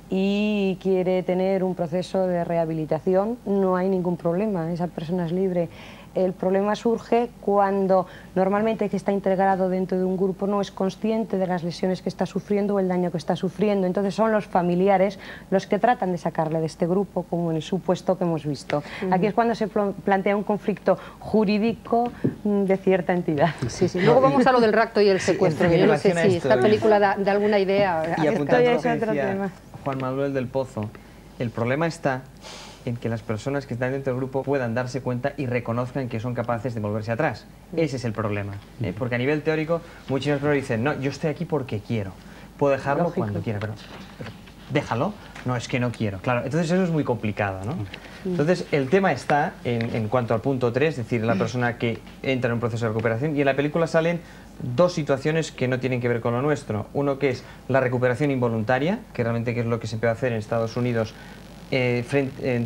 y quiere tener un proceso de rehabilitación, no hay ningún problema, esa persona es libre. El problema surge cuando normalmente el que está integrado dentro de un grupo no es consciente de las lesiones que está sufriendo o el daño que está sufriendo. Entonces son los familiares los que tratan de sacarle de este grupo, como en el supuesto que hemos visto. Aquí es cuando se plantea un conflicto jurídico de cierta entidad. Sí, sí. Luego vamos a lo del rapto y el secuestro. Yo no sé si esta película da alguna idea. Y apuntando a lo que decía Juan Manuel del Pozo, el problema está en que las personas que están dentro del grupo puedan darse cuenta y reconozcan que son capaces de volverse atrás. Ese es el problema. Porque a nivel teórico, muchas personas dicen, no, yo estoy aquí porque quiero. Puedo dejarlo cuando quiera, pero déjalo. No, es que no quiero. Claro, entonces eso es muy complicado, ¿no? Entonces, el tema está en cuanto al punto 3, es decir, la persona que entra en un proceso de recuperación, y en la película salen dos situaciones que no tienen que ver con lo nuestro. Uno que es la recuperación involuntaria, que realmente que es lo que se puede hacer en Estados Unidos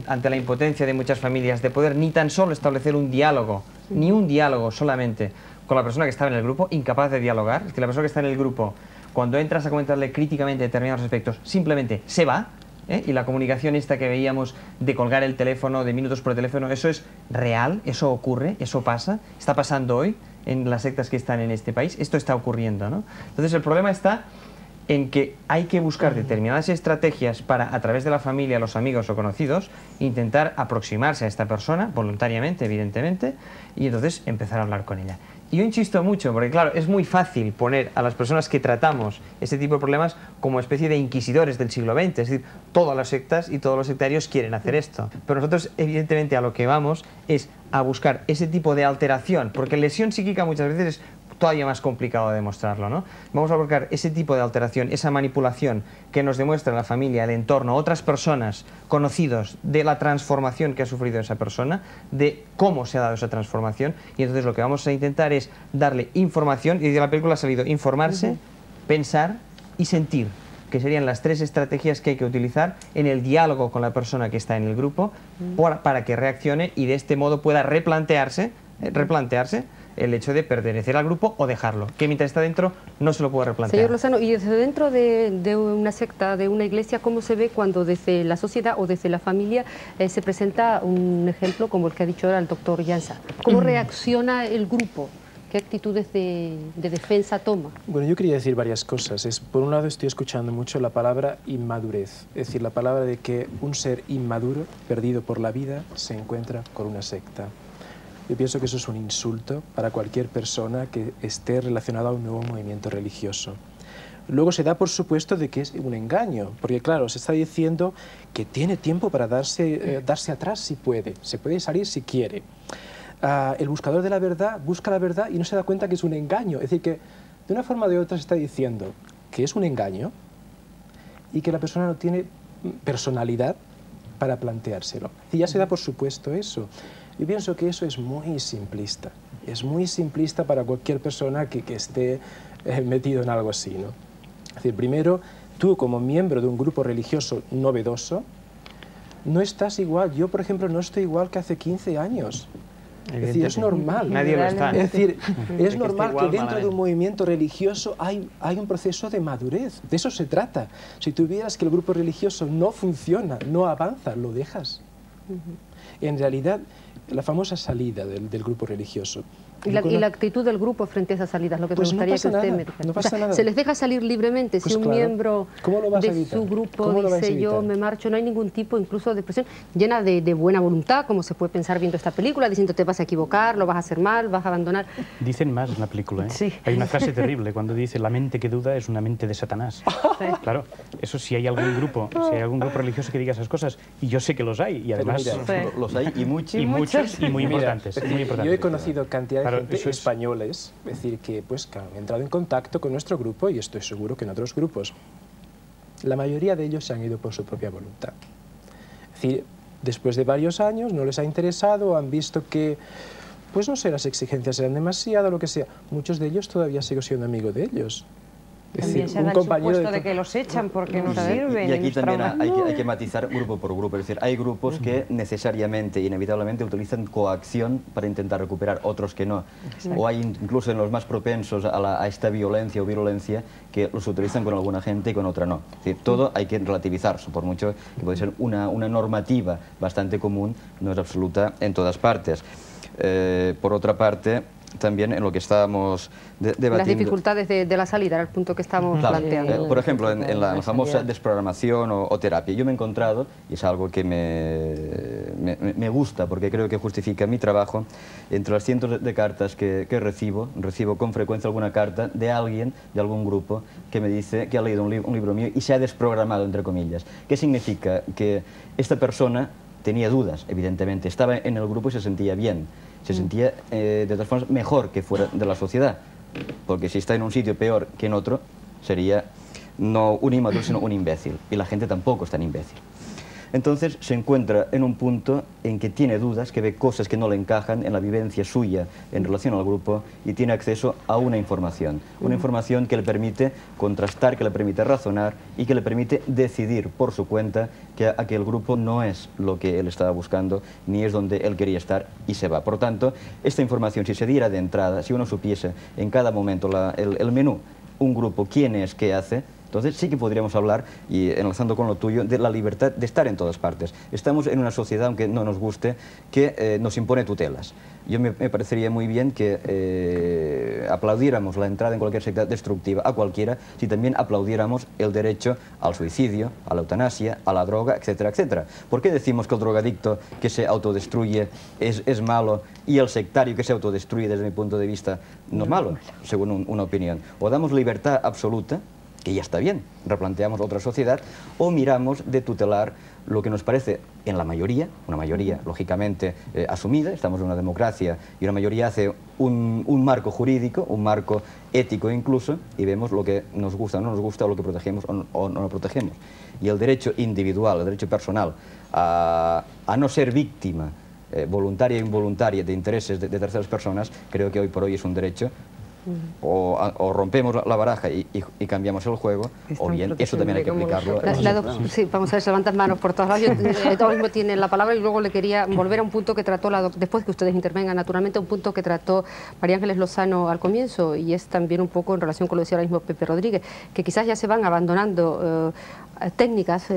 ante la impotencia de muchas familias de poder ni tan solo establecer un diálogo, ni un diálogo solamente con la persona que estaba en el grupo, incapaz de dialogar. Es que la persona que está en el grupo, cuando entras a comentarle críticamente determinados aspectos, simplemente se va. Y la comunicación esta que veíamos de colgar el teléfono, de minutos por el teléfono, eso es real, eso ocurre, eso pasa, está pasando hoy en las sectas que están en este país, esto está ocurriendo, ¿no? Entonces el problema está en que hay que buscar determinadas estrategias para, a través de la familia, los amigos o conocidos, intentar aproximarse a esta persona, voluntariamente, evidentemente, y entonces empezar a hablar con ella. Y yo insisto mucho, porque claro, es muy fácil poner a las personas que tratamos este tipo de problemas como especie de inquisidores del siglo XX, es decir, todas las sectas y todos los sectarios quieren hacer esto. Pero nosotros, evidentemente, a lo que vamos es a buscar ese tipo de alteración, porque lesión psíquica muchas veces es todavía más complicado de demostrarlo, ¿no? Vamos a buscar ese tipo de alteración, esa manipulación que nos demuestra la familia, el entorno, otras personas, conocidos, de la transformación que ha sufrido esa persona, de cómo se ha dado esa transformación, y entonces lo que vamos a intentar es darle información, y de la película ha salido informarse, pensar y sentir, que serían las tres estrategias que hay que utilizar en el diálogo con la persona que está en el grupo para que reaccione y de este modo pueda replantearse el hecho de pertenecer al grupo o dejarlo, que mientras está dentro no se lo puede replantear. Señor Lozano, y desde dentro de una secta, de una iglesia, ¿cómo se ve cuando desde la sociedad o desde la familia se presenta un ejemplo como el que ha dicho ahora el doctor Llança? ¿Cómo reacciona el grupo? ¿Qué actitudes de defensa toma? Bueno, yo quería decir varias cosas. Por un lado, estoy escuchando mucho la palabra inmadurez, es decir, la palabra de que un ser inmaduro, perdido por la vida, se encuentra con una secta. Yo pienso que eso es un insulto para cualquier persona que esté relacionada a un nuevo movimiento religioso. Luego se da por supuesto de que es un engaño, porque claro, se está diciendo que tiene tiempo para darse atrás si puede, se puede salir si quiere. El buscador de la verdad busca la verdad y no se da cuenta que es un engaño. Es decir, que de una forma o de otra se está diciendo que es un engaño y que la persona no tiene personalidad para planteárselo. Y ya se da por supuesto eso. Yo pienso que eso es muy simplista para cualquier persona que esté metido en algo así, ¿no? Es decir, primero, tú como miembro de un grupo religioso novedoso, no estás igual. Yo, por ejemplo, no estoy igual que hace 15 años. Es decir, es normal. Nadie lo está. Es decir, es normal que dentro de un movimiento religioso hay un proceso de madurez. De eso se trata. Si tú vieras que el grupo religioso no funciona, no avanza, lo dejas. En realidad, la famosa salida del grupo religioso. ¿Y la actitud del grupo frente a esas salidas? Lo que me gustaría que usted me dijera. No pasa nada. ¿Se les deja salir libremente? Pues si un miembro de su grupo dice yo me marcho, no hay ningún tipo incluso de presión, llena de buena voluntad, como se puede pensar viendo esta película, diciendo te vas a equivocar, lo vas a hacer mal, vas a abandonar? Dicen más en la película, ¿eh? Sí. Hay una frase terrible cuando dice la mente que duda es una mente de Satanás. Sí. Claro, eso si hay algún grupo religioso que diga esas cosas, y yo sé que los hay, y además los hay y muchos. Y muchos y muy importantes. Yo he conocido cantidad de gente españoles, es decir, que pues han entrado en contacto con nuestro grupo y estoy seguro que en otros grupos. La mayoría de ellos se han ido por su propia voluntad. Es decir, después de varios años no les ha interesado, han visto que, pues no sé, las exigencias eran demasiado, lo que sea. Muchos de ellos todavía sigo siendo amigo de ellos. También se da el supuesto de que los echan porque no sirven. Y aquí también hay que matizar grupo por grupo. Es decir, hay grupos que necesariamente y inevitablemente utilizan coacción para intentar recuperar, otros que no. Exacto. O hay incluso en los más propensos a esta violencia o virulencia que los utilizan con alguna gente y con otra no. Es decir, todo hay que relativizarse, por mucho que puede ser una normativa bastante común, no es absoluta en todas partes. Por otra parte, también en lo que estábamos debatiendo... Las dificultades de la salida, era el punto que estamos planteando. Por ejemplo, en la famosa desprogramación o terapia, yo me he encontrado, y es algo que me gusta porque creo que justifica mi trabajo, entre las cientos de cartas que recibo con frecuencia alguna carta de alguien, de algún grupo, que me dice que ha leído un libro mío y se ha desprogramado, entre comillas. ¿Qué significa? Que esta persona tenía dudas, evidentemente, estaba en el grupo y se sentía bien. Se sentía, de todas formas, mejor que fuera de la sociedad, porque si está en un sitio peor que en otro, sería no un inmaduro, sino un imbécil, y la gente tampoco es tan imbécil. Entonces se encuentra en un punto en que tiene dudas, que ve cosas que no le encajan en la vivencia suya en relación al grupo y tiene acceso a una información que le permite contrastar, que le permite razonar y que le permite decidir por su cuenta que aquel grupo no es lo que él estaba buscando ni es donde él quería estar y se va. Por tanto, esta información, si se diera de entrada, si uno supiese en cada momento el menú, un grupo, quién es, qué hace, entonces sí que podríamos hablar, y enlazando con lo tuyo, de la libertad de estar en todas partes. Estamos en una sociedad, aunque no nos guste, que nos impone tutelas. Yo me parecería muy bien que aplaudiéramos la entrada en cualquier secta destructiva a cualquiera, si también aplaudiéramos el derecho al suicidio, a la eutanasia, a la droga, etcétera, etcétera. ¿Por qué decimos que el drogadicto que se autodestruye es malo y el sectario que se autodestruye, desde mi punto de vista, no es malo, según una opinión? O damos libertad absoluta, que ya está bien, replanteamos otra sociedad, o miramos de tutelar lo que nos parece en la mayoría, una mayoría lógicamente asumida, estamos en una democracia y una mayoría hace un marco jurídico, un marco ético incluso, y vemos lo que nos gusta o no nos gusta, o lo que protegemos o no lo protegemos. Y el derecho individual, el derecho personal a no ser víctima voluntaria e involuntaria de intereses de terceras personas, creo que hoy por hoy es un derecho. O rompemos la baraja y cambiamos el juego, o bien eso también hay que aplicarlo. Sí, vamos a ver, se levantan manos por todos lados. Todo mismo tiene la palabra y luego le quería volver a un punto que trató, después que ustedes intervengan naturalmente, un punto que trató María Ángeles Lozano al comienzo, y es también un poco en relación con lo que decía ahora mismo Pepe Rodríguez, que quizás ya se van abandonando técnicas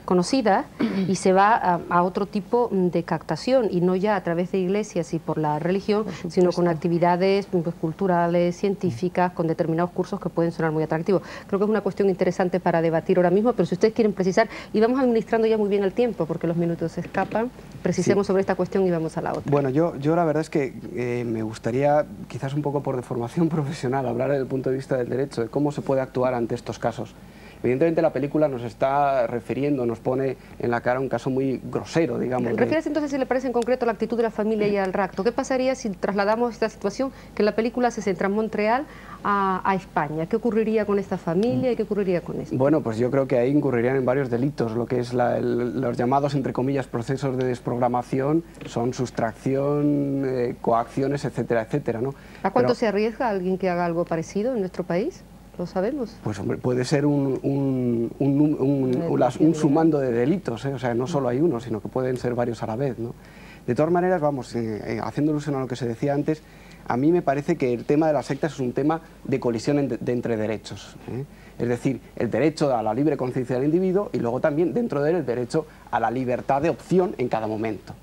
conocidas y se va a otro tipo de captación, y no ya a través de iglesias y por la religión, sino con actividades culturales, científicas, con determinados cursos que pueden sonar muy atractivos. Creo que es una cuestión interesante para debatir ahora mismo, pero si ustedes quieren precisar, y vamos administrando ya muy bien el tiempo porque los minutos se escapan, precisemos sobre esta cuestión y vamos a la otra. Bueno, yo la verdad es que me gustaría, quizás un poco por deformación profesional, hablar desde el punto de vista del derecho, de cómo se puede actuar ante estos casos. Evidentemente la película nos está refiriendo, nos pone en la cara un caso muy grosero, digamos. ¿Refieres entonces, si le parece en concreto, a la actitud de la familia y al rapto? ¿Qué pasaría si trasladamos esta situación, que en la película se centra en Montreal, a España? ¿Qué ocurriría con esta familia y qué ocurriría con esto? Bueno, pues yo creo que ahí incurrirían en varios delitos. Lo que es los llamados, entre comillas, procesos de desprogramación, son sustracción, coacciones, etcétera, etcétera, ¿no? ¿A cuánto se arriesga alguien que haga algo parecido en nuestro país? ¿Lo sabemos? Pues hombre, puede ser un sumando de delitos, ¿eh? O sea, no solo hay uno, sino que pueden ser varios a la vez, ¿no? De todas maneras, vamos, haciendo alusión a lo que se decía antes, a mí me parece que el tema de las sectas es un tema de colisión entre derechos, ¿eh? Es decir, el derecho a la libre conciencia del individuo y luego también dentro de él el derecho a la libertad de opción en cada momento.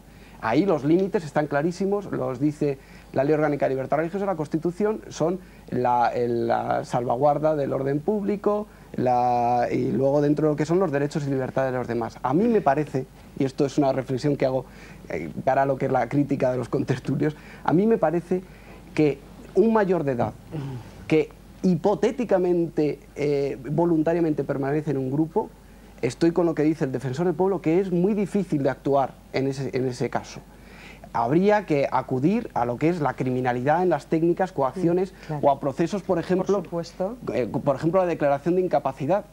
Ahí los límites están clarísimos, los dice la Ley Orgánica de Libertad Religiosa, la Constitución, son la salvaguarda del orden público y luego dentro de lo que son los derechos y libertades de los demás. A mí me parece, y esto es una reflexión que hago para lo que es la crítica de los contertulios, a mí me parece que un mayor de edad que hipotéticamente, voluntariamente permanece en un grupo, estoy con lo que dice el defensor del pueblo, que es muy difícil de actuar en ese caso. Habría que acudir a lo que es la criminalidad en las técnicas, coacciones, claro, o a procesos, por ejemplo, la declaración de incapacidad.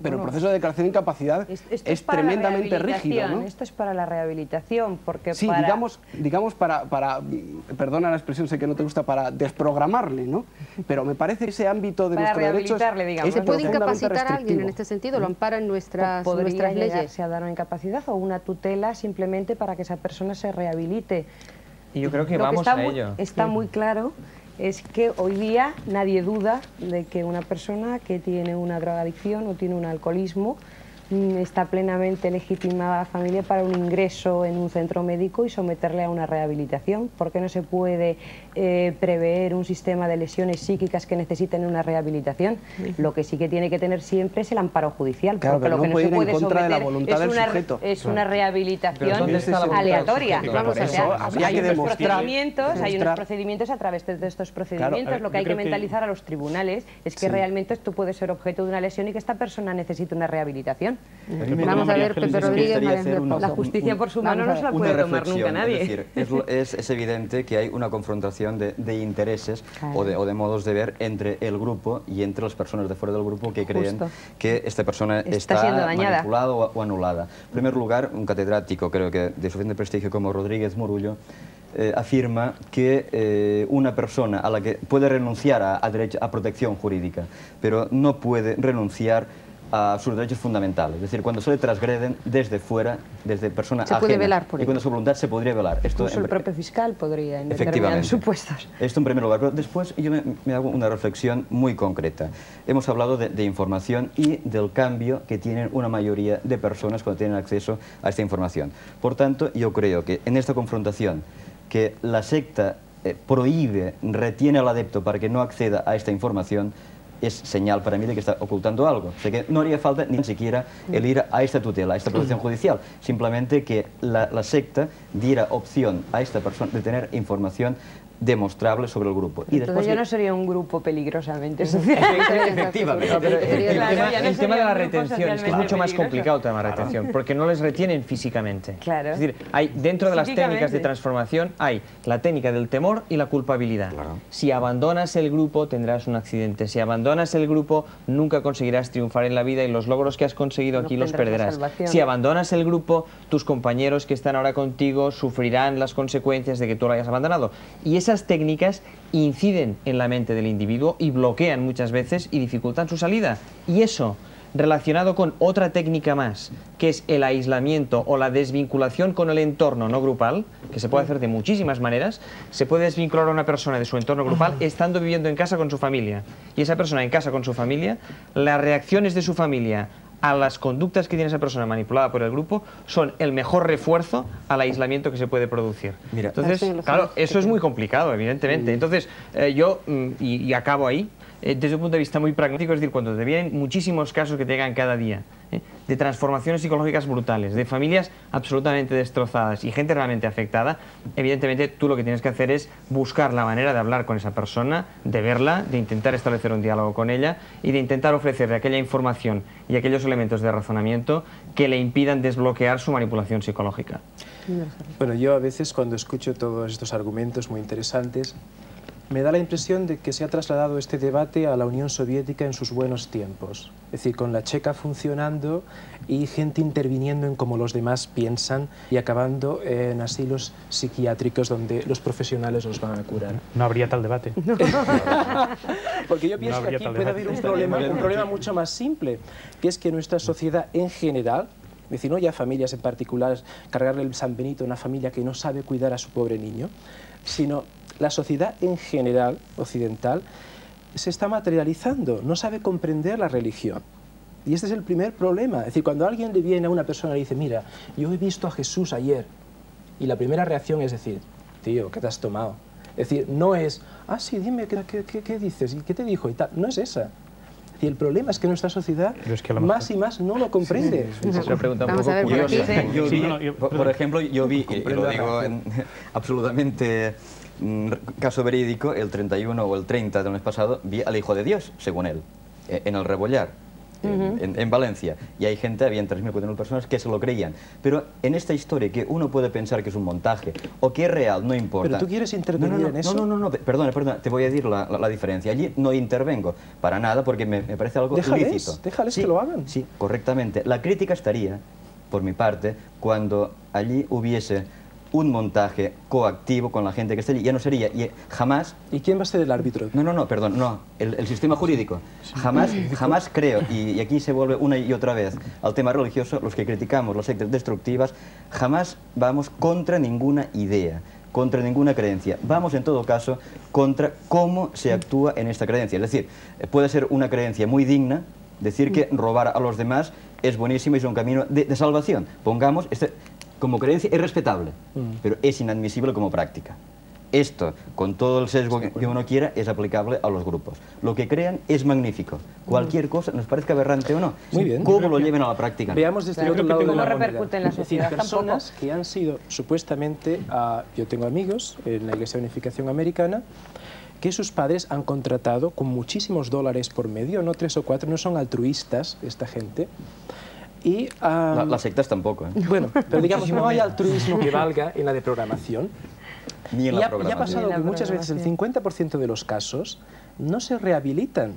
Pero el proceso de declaración de incapacidad es tremendamente rígido, ¿no? Esto es para la rehabilitación, porque sí, digamos para, perdona la expresión, sé que no te gusta, para desprogramarle, ¿no? Pero me parece que ese ámbito de nuestros derechos digamos, ¿se puede incapacitar a alguien en este sentido? ¿Lo amparan nuestras leyes? ¿Se ha dado una incapacidad o una tutela simplemente para que esa persona se rehabilite? Y yo creo que vamos a ello. Está muy claro es que hoy día nadie duda de que una persona que tiene una drogadicción o tiene un alcoholismo está plenamente legitimada la familia para un ingreso en un centro médico y someterle a una rehabilitación. ¿Por qué no se puede prever un sistema de lesiones psíquicas que necesiten una rehabilitación? Lo que sí que tiene que tener siempre es el amparo judicial, claro, porque lo que no se puede someter es una rehabilitación aleatoria. Hay unos procedimientos, a través de estos procedimientos, lo que hay que mentalizar a los tribunales es que realmente esto puede ser objeto de una lesión y que esta persona necesita una rehabilitación. Vamos a ver, Pepe Rodríguez, la justicia por su mano no se la puede tomar nunca nadie. Es decir, es evidente que hay una confrontación de intereses o de modos de ver entre el grupo y entre las personas de fuera del grupo que creen que esta persona está manipulada o anulada. En primer lugar, un catedrático, creo que de suficiente prestigio como Rodríguez Morullo, afirma que una persona a la que puede renunciar a protección jurídica, pero no puede renunciar a sus derechos fundamentales. Es decir, cuando se le transgreden desde fuera, desde persona ajena, puede velar por y cuando su voluntad se podría velar. Incluso el propio fiscal podría, en determinados supuestos. Esto en primer lugar, pero después yo me hago una reflexión muy concreta. Hemos hablado de información y del cambio que tienen una mayoría de personas cuando tienen acceso a esta información. Por tanto, yo creo que en esta confrontación que la secta prohíbe, retiene al adepto para que no acceda a esta información, es señal para mí de que está ocultando algo. O sea que no haría falta ni siquiera el ir a esta tutela, a esta protección judicial, simplemente que la secta diera opción a esta persona de tener información demostrable sobre el grupo. Y entonces ya no sería un grupo peligrosamente social. Efectivamente. El tema de la retención es que es mucho más complicado el tema de la retención, porque no les retienen físicamente. Claro. Es decir, dentro de las técnicas de transformación hay la técnica del temor y la culpabilidad. Claro. Si abandonas el grupo tendrás un accidente, si abandonas el grupo nunca conseguirás triunfar en la vida y los logros que has conseguido aquí los perderás. Si abandonas el grupo, tus compañeros que están ahora contigo sufrirán las consecuencias de que tú lo hayas abandonado. Y esas técnicas inciden en la mente del individuo y bloquean muchas veces y dificultan su salida. Y eso, relacionado con otra técnica más, que es el aislamiento o la desvinculación con el entorno no grupal, que se puede hacer de muchísimas maneras. Se puede desvincular a una persona de su entorno grupal estando viviendo en casa con su familia. Y esa persona en casa con su familia, las reacciones de su familia a las conductas que tiene esa persona manipulada por el grupo son el mejor refuerzo al aislamiento que se puede producir. Mira, entonces, claro, eso es muy complicado, evidentemente. Entonces, yo, y acabo ahí, desde un punto de vista muy pragmático, es decir, cuando te vienen muchísimos casos que te llegan cada día, de transformaciones psicológicas brutales, de familias absolutamente destrozadas y gente realmente afectada, evidentemente tú lo que tienes que hacer es buscar la manera de hablar con esa persona, de verla, de intentar establecer un diálogo con ella y de intentar ofrecerle aquella información y aquellos elementos de razonamiento que le impidan desbloquear su manipulación psicológica. Bueno, yo a veces cuando escucho todos estos argumentos muy interesantes, me da la impresión de que se ha trasladado este debate a la Unión Soviética en sus buenos tiempos. Es decir, con la checa funcionando y gente interviniendo en cómo los demás piensan y acabando en asilos psiquiátricos donde los profesionales los van a curar. No habría tal debate. Porque yo pienso que aquí puede haber un problema mucho más simple, que es que nuestra sociedad en general, es decir, no ya familias en particular, cargarle el San Benito a una familia que no sabe cuidar a su pobre niño, sino la sociedad en general, occidental, se está materializando, no sabe comprender la religión. Y este es el primer problema. Es decir, cuando alguien le viene a una persona y le dice, mira, yo he visto a Jesús ayer, y la primera reacción es decir, tío, ¿qué te has tomado? Es decir, no es, ah, sí, dime, ¿qué dices? ¿Y qué te dijo? Y tal. No es esa. Y el problema es que nuestra sociedad más y más no lo comprende. Es una pregunta un poco curiosa. Por ejemplo, yo vi, y lo digo absolutamente caso verídico, el 31 o el 30 del mes pasado, vi al Hijo de Dios, según él, en el Rebollar. en Valencia, y hay gente, habían 3.000, 4.000 personas que se lo creían. Pero en esta historia que uno puede pensar que es un montaje o que es real, no importa. ¿Pero tú quieres intervenir en eso? No, perdona, te voy a decir la diferencia. Allí no intervengo para nada porque me parece algo ilícito. Déjales que lo hagan. Sí, correctamente. La crítica estaría, por mi parte, cuando allí hubiese un montaje coactivo con la gente que está allí. Ya no sería, y jamás... ¿Y quién va a ser el árbitro? No, el sistema jurídico. Jamás creo, y aquí se vuelve una y otra vez al tema religioso, los que criticamos las sectas destructivas, jamás vamos contra ninguna idea, contra ninguna creencia. Vamos, en todo caso, contra cómo se actúa en esta creencia. Es decir, puede ser una creencia muy digna, decir que robar a los demás es buenísimo y es un camino de salvación. Pongamos, como creencia es respetable, pero es inadmisible como práctica. Esto, con todo el sesgo que uno quiera, es aplicable a los grupos. Lo que crean es magnífico. Cualquier cosa, nos parezca aberrante o no, muy bien, cómo lo lleven a la práctica. Veamos desde el otro lado de la moneda. Repercute en la sociedad. Es decir, personas que han sido supuestamente, yo tengo amigos en la Iglesia de Unificación Americana, que sus padres han contratado con muchísimos dólares por medio, no 3 o 4, no son altruistas esta gente. Y, las sectas tampoco. Bueno, pero digamos, no hay altruismo que valga en la de programación. Ni en la programación. Y ha pasado que muchas veces el 50% de los casos no se rehabilitan,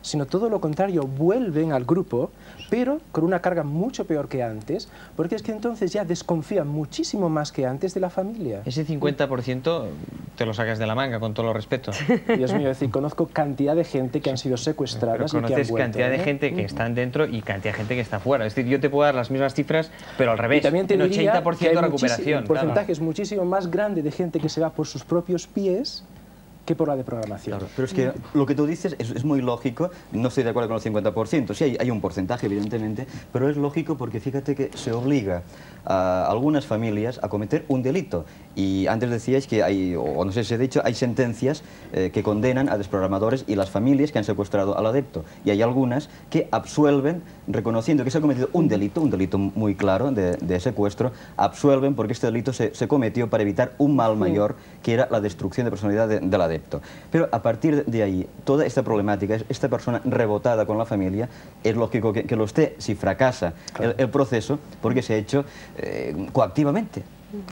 sino todo lo contrario, vuelven al grupo, pero con una carga mucho peor que antes, porque es que entonces ya desconfían muchísimo más que antes de la familia. Ese 50% te lo sacas de la manga, con todo lo respeto. Dios mío, es decir, conozco cantidad de gente que han sido secuestradas y que han vuelto. Conoces cantidad de gente que están dentro y cantidad de gente que está fuera. Es decir, yo te puedo dar las mismas cifras, pero al revés. Y también te diría 80% que hay de recuperación. El porcentaje es muchísimo más grande de gente que se va por sus propios pies que por la de programación. Claro, pero es que lo que tú dices es muy lógico, no estoy de acuerdo con el 50%, sí hay un porcentaje evidentemente, pero es lógico porque fíjate que se obliga a algunas familias a cometer un delito. Y antes decíais que hay, o no sé si he dicho, hay sentencias que condenan a desprogramadores y las familias que han secuestrado al adepto. Y hay algunas que absuelven, reconociendo que se ha cometido un delito muy claro de secuestro, absuelven porque este delito se cometió para evitar un mal mayor, que era la destrucción de personalidad del adepto. Pero a partir de ahí, toda esta problemática, esta persona rebotada con la familia, es lógico que lo esté si fracasa el proceso, porque se ha hecho coactivamente.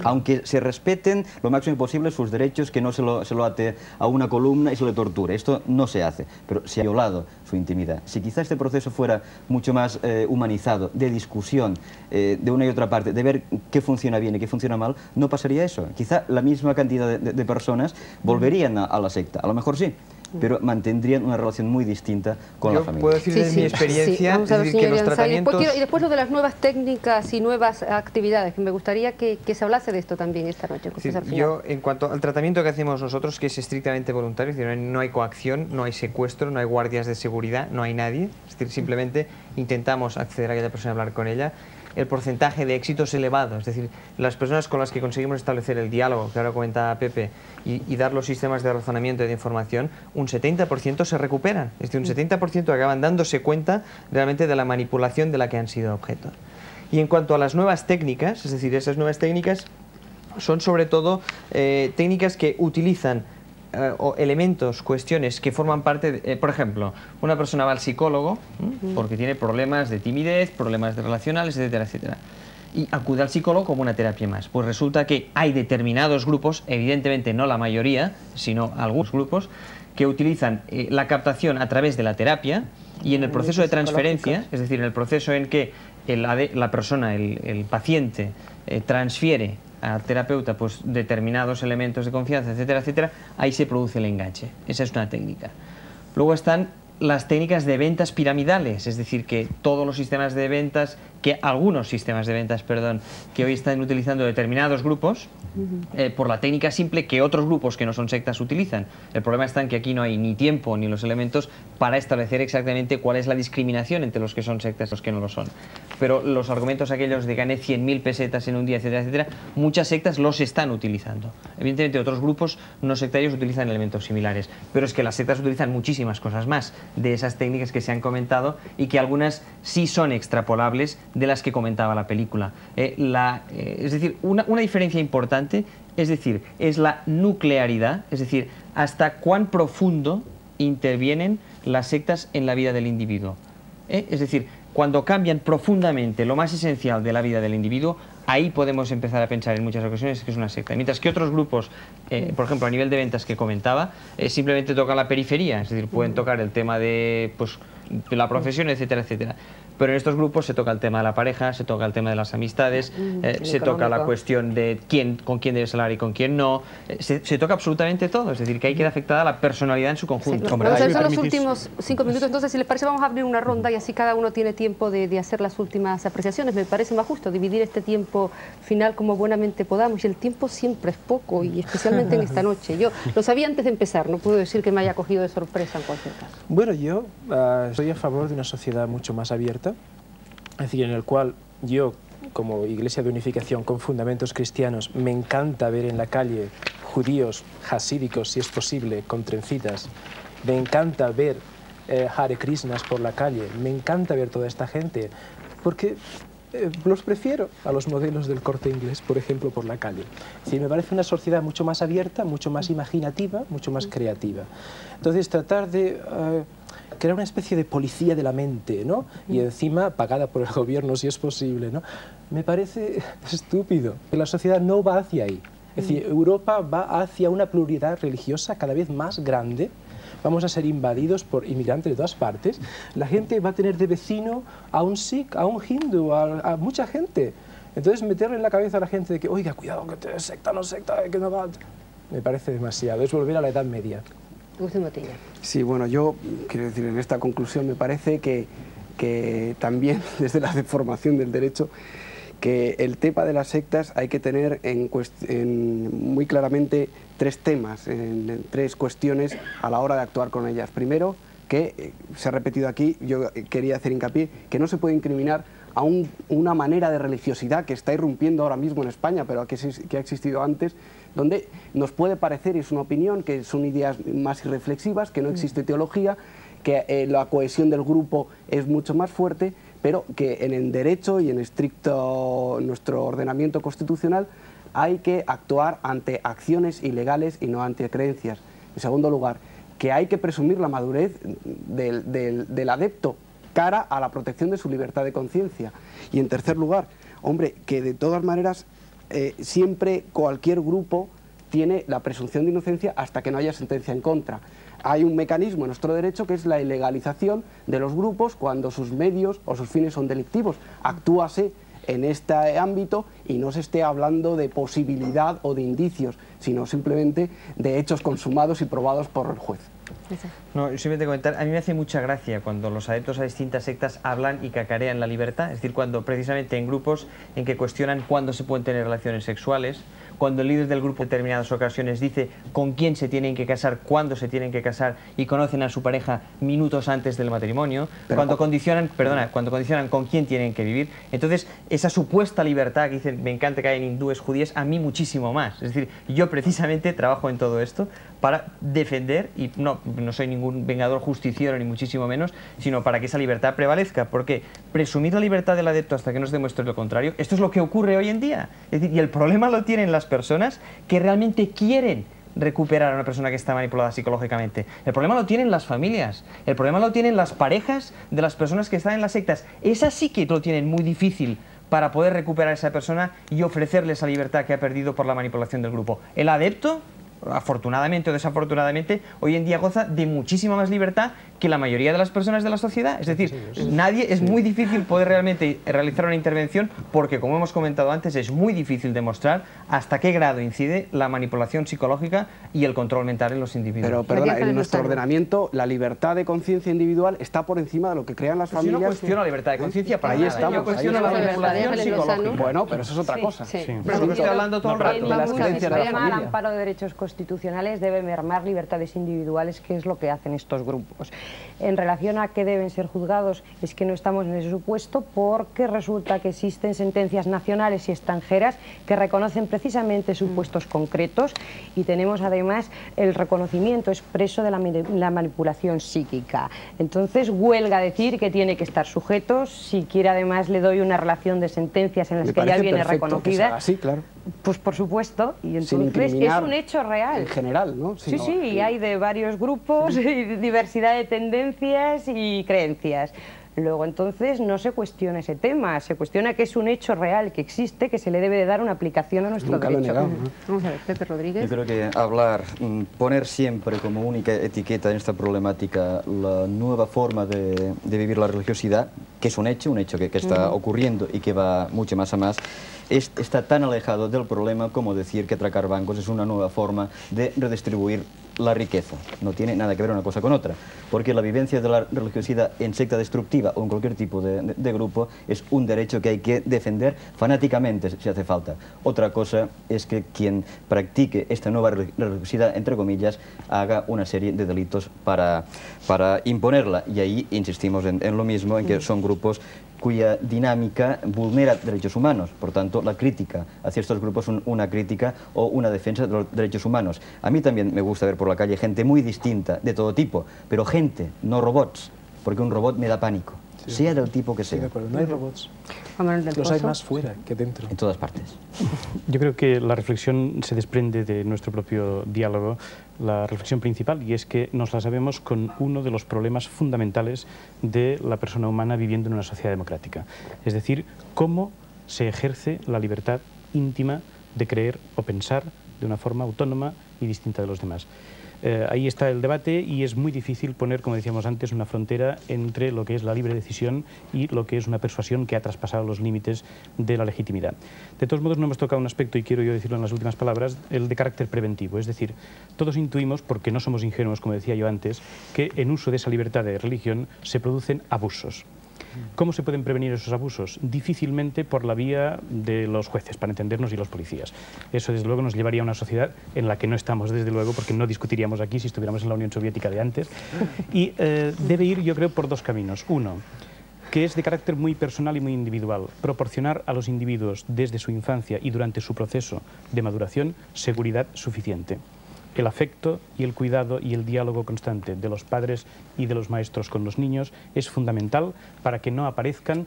Aunque se respeten lo máximo posible sus derechos, que no se lo ate a una columna y se le torture. Esto no se hace, pero se ha violado su intimidad. Si quizá este proceso fuera mucho más humanizado, de discusión, de una y otra parte, de ver qué funciona bien y qué funciona mal, no pasaría eso. Quizá la misma cantidad de personas volverían a la secta, a lo mejor sí, pero mantendrían una relación muy distinta con la familia. Puedo decir de mi experiencia, Vamos a ver, es decir, que los tratamientos... Y después lo de las nuevas técnicas y nuevas actividades, que me gustaría que se hablase de esto también esta noche. Yo, en cuanto al tratamiento que hacemos nosotros, que es estrictamente voluntario, es decir, no hay coacción, no hay secuestro, no hay guardias de seguridad, no hay nadie, es decir, simplemente intentamos acceder a aquella persona y hablar con ella. El porcentaje de éxito es elevado, es decir, las personas con las que conseguimos establecer el diálogo, que ahora comentaba Pepe, y dar los sistemas de razonamiento y de información, un 70% se recuperan, es decir, un 70% acaban dándose cuenta realmente de la manipulación de la que han sido objeto. Y en cuanto a las nuevas técnicas, es decir, esas nuevas técnicas son sobre todo técnicas que utilizan o elementos, cuestiones que forman parte de, por ejemplo, una persona va al psicólogo porque tiene problemas de timidez, problemas relacionales, etcétera, etcétera, y acude al psicólogo como una terapia más. Pues resulta que hay determinados grupos, evidentemente no la mayoría, sino algunos grupos, que utilizan la captación a través de la terapia y en el proceso de transferencia, es decir, en el proceso en que la persona, el paciente, transfiere al terapeuta pues determinados elementos de confianza, etcétera, etcétera, ahí se produce el enganche. Esa es una técnica. Luego están las técnicas de ventas piramidales, es decir, que todos los sistemas de ventas, algunos sistemas de ventas, perdón, que hoy están utilizando determinados grupos, por la técnica simple que otros grupos que no son sectas utilizan. El problema está en que aquí no hay ni tiempo ni los elementos para establecer exactamente cuál es la discriminación entre los que son sectas y los que no lo son. Pero los argumentos aquellos de gané 100.000 pesetas en un día, etcétera, etcétera, muchas sectas los están utilizando. Evidentemente otros grupos no sectarios utilizan elementos similares, pero es que las sectas utilizan muchísimas cosas más de esas técnicas que se han comentado y que algunas sí son extrapolables de las que comentaba la película. Es decir, una diferencia importante, es decir, es la nuclearidad, es decir, hasta cuán profundo intervienen las sectas en la vida del individuo. Es decir, cuando cambian profundamente lo más esencial de la vida del individuo, ahí podemos empezar a pensar en muchas ocasiones que es una secta. Mientras que otros grupos, por ejemplo, a nivel de ventas que comentaba, simplemente tocan la periferia, es decir, pueden tocar el tema de, pues, de la profesión, etcétera, etcétera. Pero en estos grupos se toca el tema de la pareja, se toca el tema de las amistades, se toca la cuestión de con quién debes hablar y con quién no, se toca absolutamente todo, es decir, que ahí queda afectada la personalidad en su conjunto. Sí, son los últimos 5 minutos, entonces si les parece vamos a abrir una ronda y así cada uno tiene tiempo de hacer las últimas apreciaciones. Me parece más justo dividir este tiempo final como buenamente podamos, y el tiempo siempre es poco, y especialmente en esta noche. Yo lo sabía antes de empezar, no puedo decir que me haya cogido de sorpresa en cualquier caso. Bueno, yo estoy a favor de una sociedad mucho más abierta, es decir, en el cual yo, como Iglesia de Unificación con fundamentos cristianos, me encanta ver en la calle judíos, hasídicos, si es posible, con trencitas. Me encanta ver Hare Krishnas por la calle. Me encanta ver toda esta gente, porque los prefiero a los modelos del Corte Inglés, por ejemplo, por la calle. Es decir, me parece una sociedad mucho más abierta, mucho más imaginativa, mucho más creativa. Entonces, tratar de crear una especie de policía de la mente, ¿no? Y encima pagada por el gobierno, si es posible, ¿no? Me parece estúpido. La sociedad no va hacia ahí. Es decir, Europa va hacia una pluralidad religiosa cada vez más grande. Vamos a ser invadidos por inmigrantes de todas partes. La gente va a tener de vecino a un sikh, a un hindú, a mucha gente. Entonces, meterle en la cabeza a la gente de que, oiga, cuidado, que te secta, que no va... Me parece demasiado. Es volver a la Edad Media. Sí, bueno, yo quiero decir, en esta conclusión me parece que también desde la deformación del derecho, que el tema de las sectas hay que tener muy claramente 3 temas, en 3 cuestiones a la hora de actuar con ellas. Primero, que se ha repetido aquí, yo quería hacer hincapié, que no se puede incriminar a una manera de religiosidad que está irrumpiendo ahora mismo en España, pero que ha existido antes, donde nos puede parecer, y es una opinión, que son ideas más irreflexivas, que no existe teología, que la cohesión del grupo es mucho más fuerte, pero que en el derecho y en estricto nuestro ordenamiento constitucional hay que actuar ante acciones ilegales y no ante creencias. En segundo lugar, que hay que presumir la madurez del adepto cara a la protección de su libertad de conciencia. Y en tercer lugar, hombre, que de todas maneras siempre cualquier grupo tiene la presunción de inocencia hasta que no haya sentencia en contra. Hay un mecanismo en nuestro derecho que es la ilegalización de los grupos cuando sus medios o sus fines son delictivos. Actúase en este ámbito y no se esté hablando de posibilidad o de indicios, sino simplemente de hechos consumados y probados por el juez. No, simplemente comentar, a mí me hace mucha gracia cuando los adeptos a distintas sectas hablan y cacarean la libertad, es decir, cuando precisamente en grupos en que cuestionan cuándo se pueden tener relaciones sexuales, cuando el líder del grupo en determinadas ocasiones dice con quién se tienen que casar, cuándo se tienen que casar y conocen a su pareja minutos antes del matrimonio, cuando condicionan con quién tienen que vivir. Entonces, esa supuesta libertad que dicen, me encanta que haya hindúes, judías, a mí muchísimo más. Es decir, yo precisamente trabajo en todo esto para defender, y no soy ningún vengador justiciero ni muchísimo menos, sino para que esa libertad prevalezca, porque presumir la libertad del adepto hasta que no se demuestre lo contrario, esto es lo que ocurre hoy en día. Es decir, y el problema lo tienen las personas que realmente quieren recuperar a una persona que está manipulada psicológicamente. El problema lo tienen las familias, el problema lo tienen las parejas de las personas que están en las sectas. Esas sí que lo tienen muy difícil para poder recuperar a esa persona y ofrecerle esa libertad que ha perdido por la manipulación del grupo. El adepto, afortunadamente o desafortunadamente, hoy en día goza de muchísima más libertad que la mayoría de las personas de la sociedad. Es decir, es muy difícil poder realmente realizar una intervención porque, como hemos comentado antes, es muy difícil demostrar hasta qué grado incide la manipulación psicológica y el control mental en los individuos. Pero, perdona, en nuestro ordenamiento la libertad de conciencia individual está por encima de lo que crean las familias. Yo no cuestiono la libertad de conciencia, para ahí estamos. Yo cuestiono la manipulación psicológica. Bueno, pero eso es otra cosa. Pero estoy hablando todo el rato. El amparo de derechos constitucionales debe mermar libertades individuales, que es lo que hacen estos grupos. En relación a qué deben ser juzgados, es que no estamos en ese supuesto, porque resulta que existen sentencias nacionales y extranjeras que reconocen precisamente supuestos concretos, y tenemos además el reconocimiento expreso de la manipulación psíquica. Entonces, huelga decir que tiene que estar sujeto. Si quiere, además le doy una relación de sentencias en las que ya viene reconocida. Así, claro. Pues por supuesto, y entonces es un hecho real. En general, ¿no? Sí, y hay de varios grupos y diversidad de tendencias y creencias. luego entonces no se cuestiona ese tema, se cuestiona que es un hecho real, que existe, que se le debe de dar una aplicación a nuestro derecho. Nunca lo he negado, ¿no? Vamos a ver, Pepe Rodríguez. Yo creo que poner siempre como única etiqueta en esta problemática la nueva forma de vivir la religiosidad, que es un hecho que está ocurriendo y que va mucho más a más, está tan alejado del problema como decir que atracar bancos es una nueva forma de redistribuir la riqueza. No tiene nada que ver una cosa con otra, porque la vivencia de la religiosidad en secta destructiva o en cualquier tipo de grupo es un derecho que hay que defender fanáticamente si hace falta. Otra cosa es que quien practique esta nueva religiosidad, entre comillas, haga una serie de delitos para imponerla, y ahí insistimos en lo mismo, en que son grupos cuya dinámica vulnera derechos humanos. Por tanto, la crítica hacia estos grupos es una crítica o una defensa de los derechos humanos. A mí también me gusta ver por la calle gente muy distinta, de todo tipo, pero gente, no robots, porque un robot me da pánico, sea del tipo que sea. Sí, de acuerdo, no hay robots. Los hay más fuera que dentro. En todas partes. Yo creo que la reflexión se desprende de nuestro propio diálogo, la reflexión principal, y es que nos la sabemos con uno de los problemas fundamentales de la persona humana viviendo en una sociedad democrática. Es decir, cómo se ejerce la libertad íntima de creer o pensar de una forma autónoma y distinta de los demás. Ahí está el debate, y es muy difícil poner, como decíamos antes, una frontera entre lo que es la libre decisión y lo que es una persuasión que ha traspasado los límites de la legitimidad. De todos modos, no hemos tocado un aspecto, y quiero yo decirlo en las últimas palabras, el de carácter preventivo. Es decir, todos intuimos, porque no somos ingenuos, como decía yo antes, que en uso de esa libertad de religión se producen abusos. ¿Cómo se pueden prevenir esos abusos? Difícilmente por la vía de los jueces, para entendernos, y los policías. Eso, desde luego, nos llevaría a una sociedad en la que no estamos, desde luego, porque no discutiríamos aquí si estuviéramos en la Unión Soviética de antes. Y debe ir, yo creo, por dos caminos. Uno, que es de carácter muy personal y muy individual, proporcionar a los individuos desde su infancia y durante su proceso de maduración seguridad suficiente. El afecto y el cuidado y el diálogo constante de los padres y de los maestros con los niños es fundamental para que no aparezcan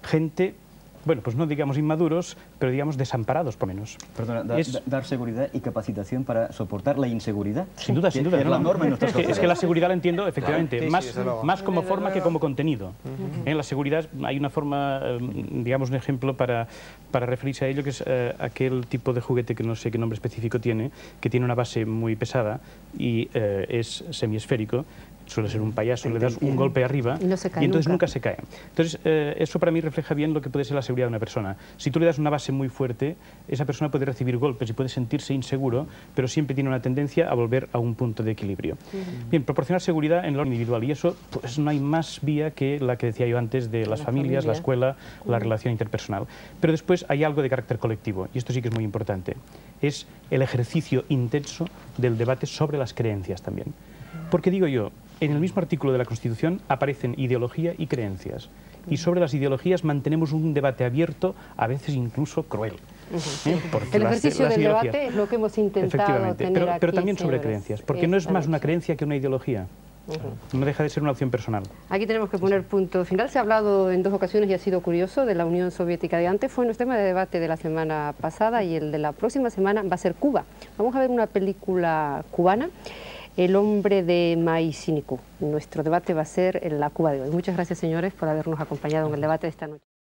gente, bueno, pues no digamos inmaduros, pero digamos desamparados, por menos. Perdona, dar seguridad y capacitación para soportar la inseguridad. Sin duda, sin duda. Es la norma en nuestra sociedad. Es que la seguridad la entiendo, efectivamente, Claro. más como forma que como contenido. En la seguridad hay una forma, digamos, un ejemplo para referirse a ello, que es aquel tipo de juguete que no sé qué nombre específico tiene, que tiene una base muy pesada y es semiesférico. Suele ser un payaso, le das un golpe arriba y, no se cae y entonces nunca se cae. Entonces, eso para mí refleja bien lo que puede ser la seguridad de una persona. Si tú le das una base muy fuerte, esa persona puede recibir golpes y puede sentirse inseguro, pero siempre tiene una tendencia a volver a un punto de equilibrio. Bien, proporcionar seguridad en lo individual, y eso pues no hay más vía que la que decía yo antes de las familias, la escuela, la relación interpersonal. Pero después hay algo de carácter colectivo, y esto sí que es muy importante. Es el ejercicio intenso del debate sobre las creencias también. Porque digo yo, en el mismo artículo de la Constitución aparecen ideología y creencias. Y sobre las ideologías mantenemos un debate abierto, a veces incluso cruel. El ejercicio del debate es lo que hemos intentado tener aquí, pero también sobre señores, creencias, porque no es más una creencia que una ideología. No deja de ser una opción personal. Aquí tenemos que poner punto final. Se ha hablado en dos ocasiones, y ha sido curioso, de la Unión Soviética de antes. Fue nuestro tema de debate de la semana pasada, y el de la próxima semana va a ser Cuba. Vamos a ver una película cubana, El hombre de Maicinicu. Nuestro debate va a ser en la Cuba de hoy. Muchas gracias, señores, por habernos acompañado en el debate de esta noche.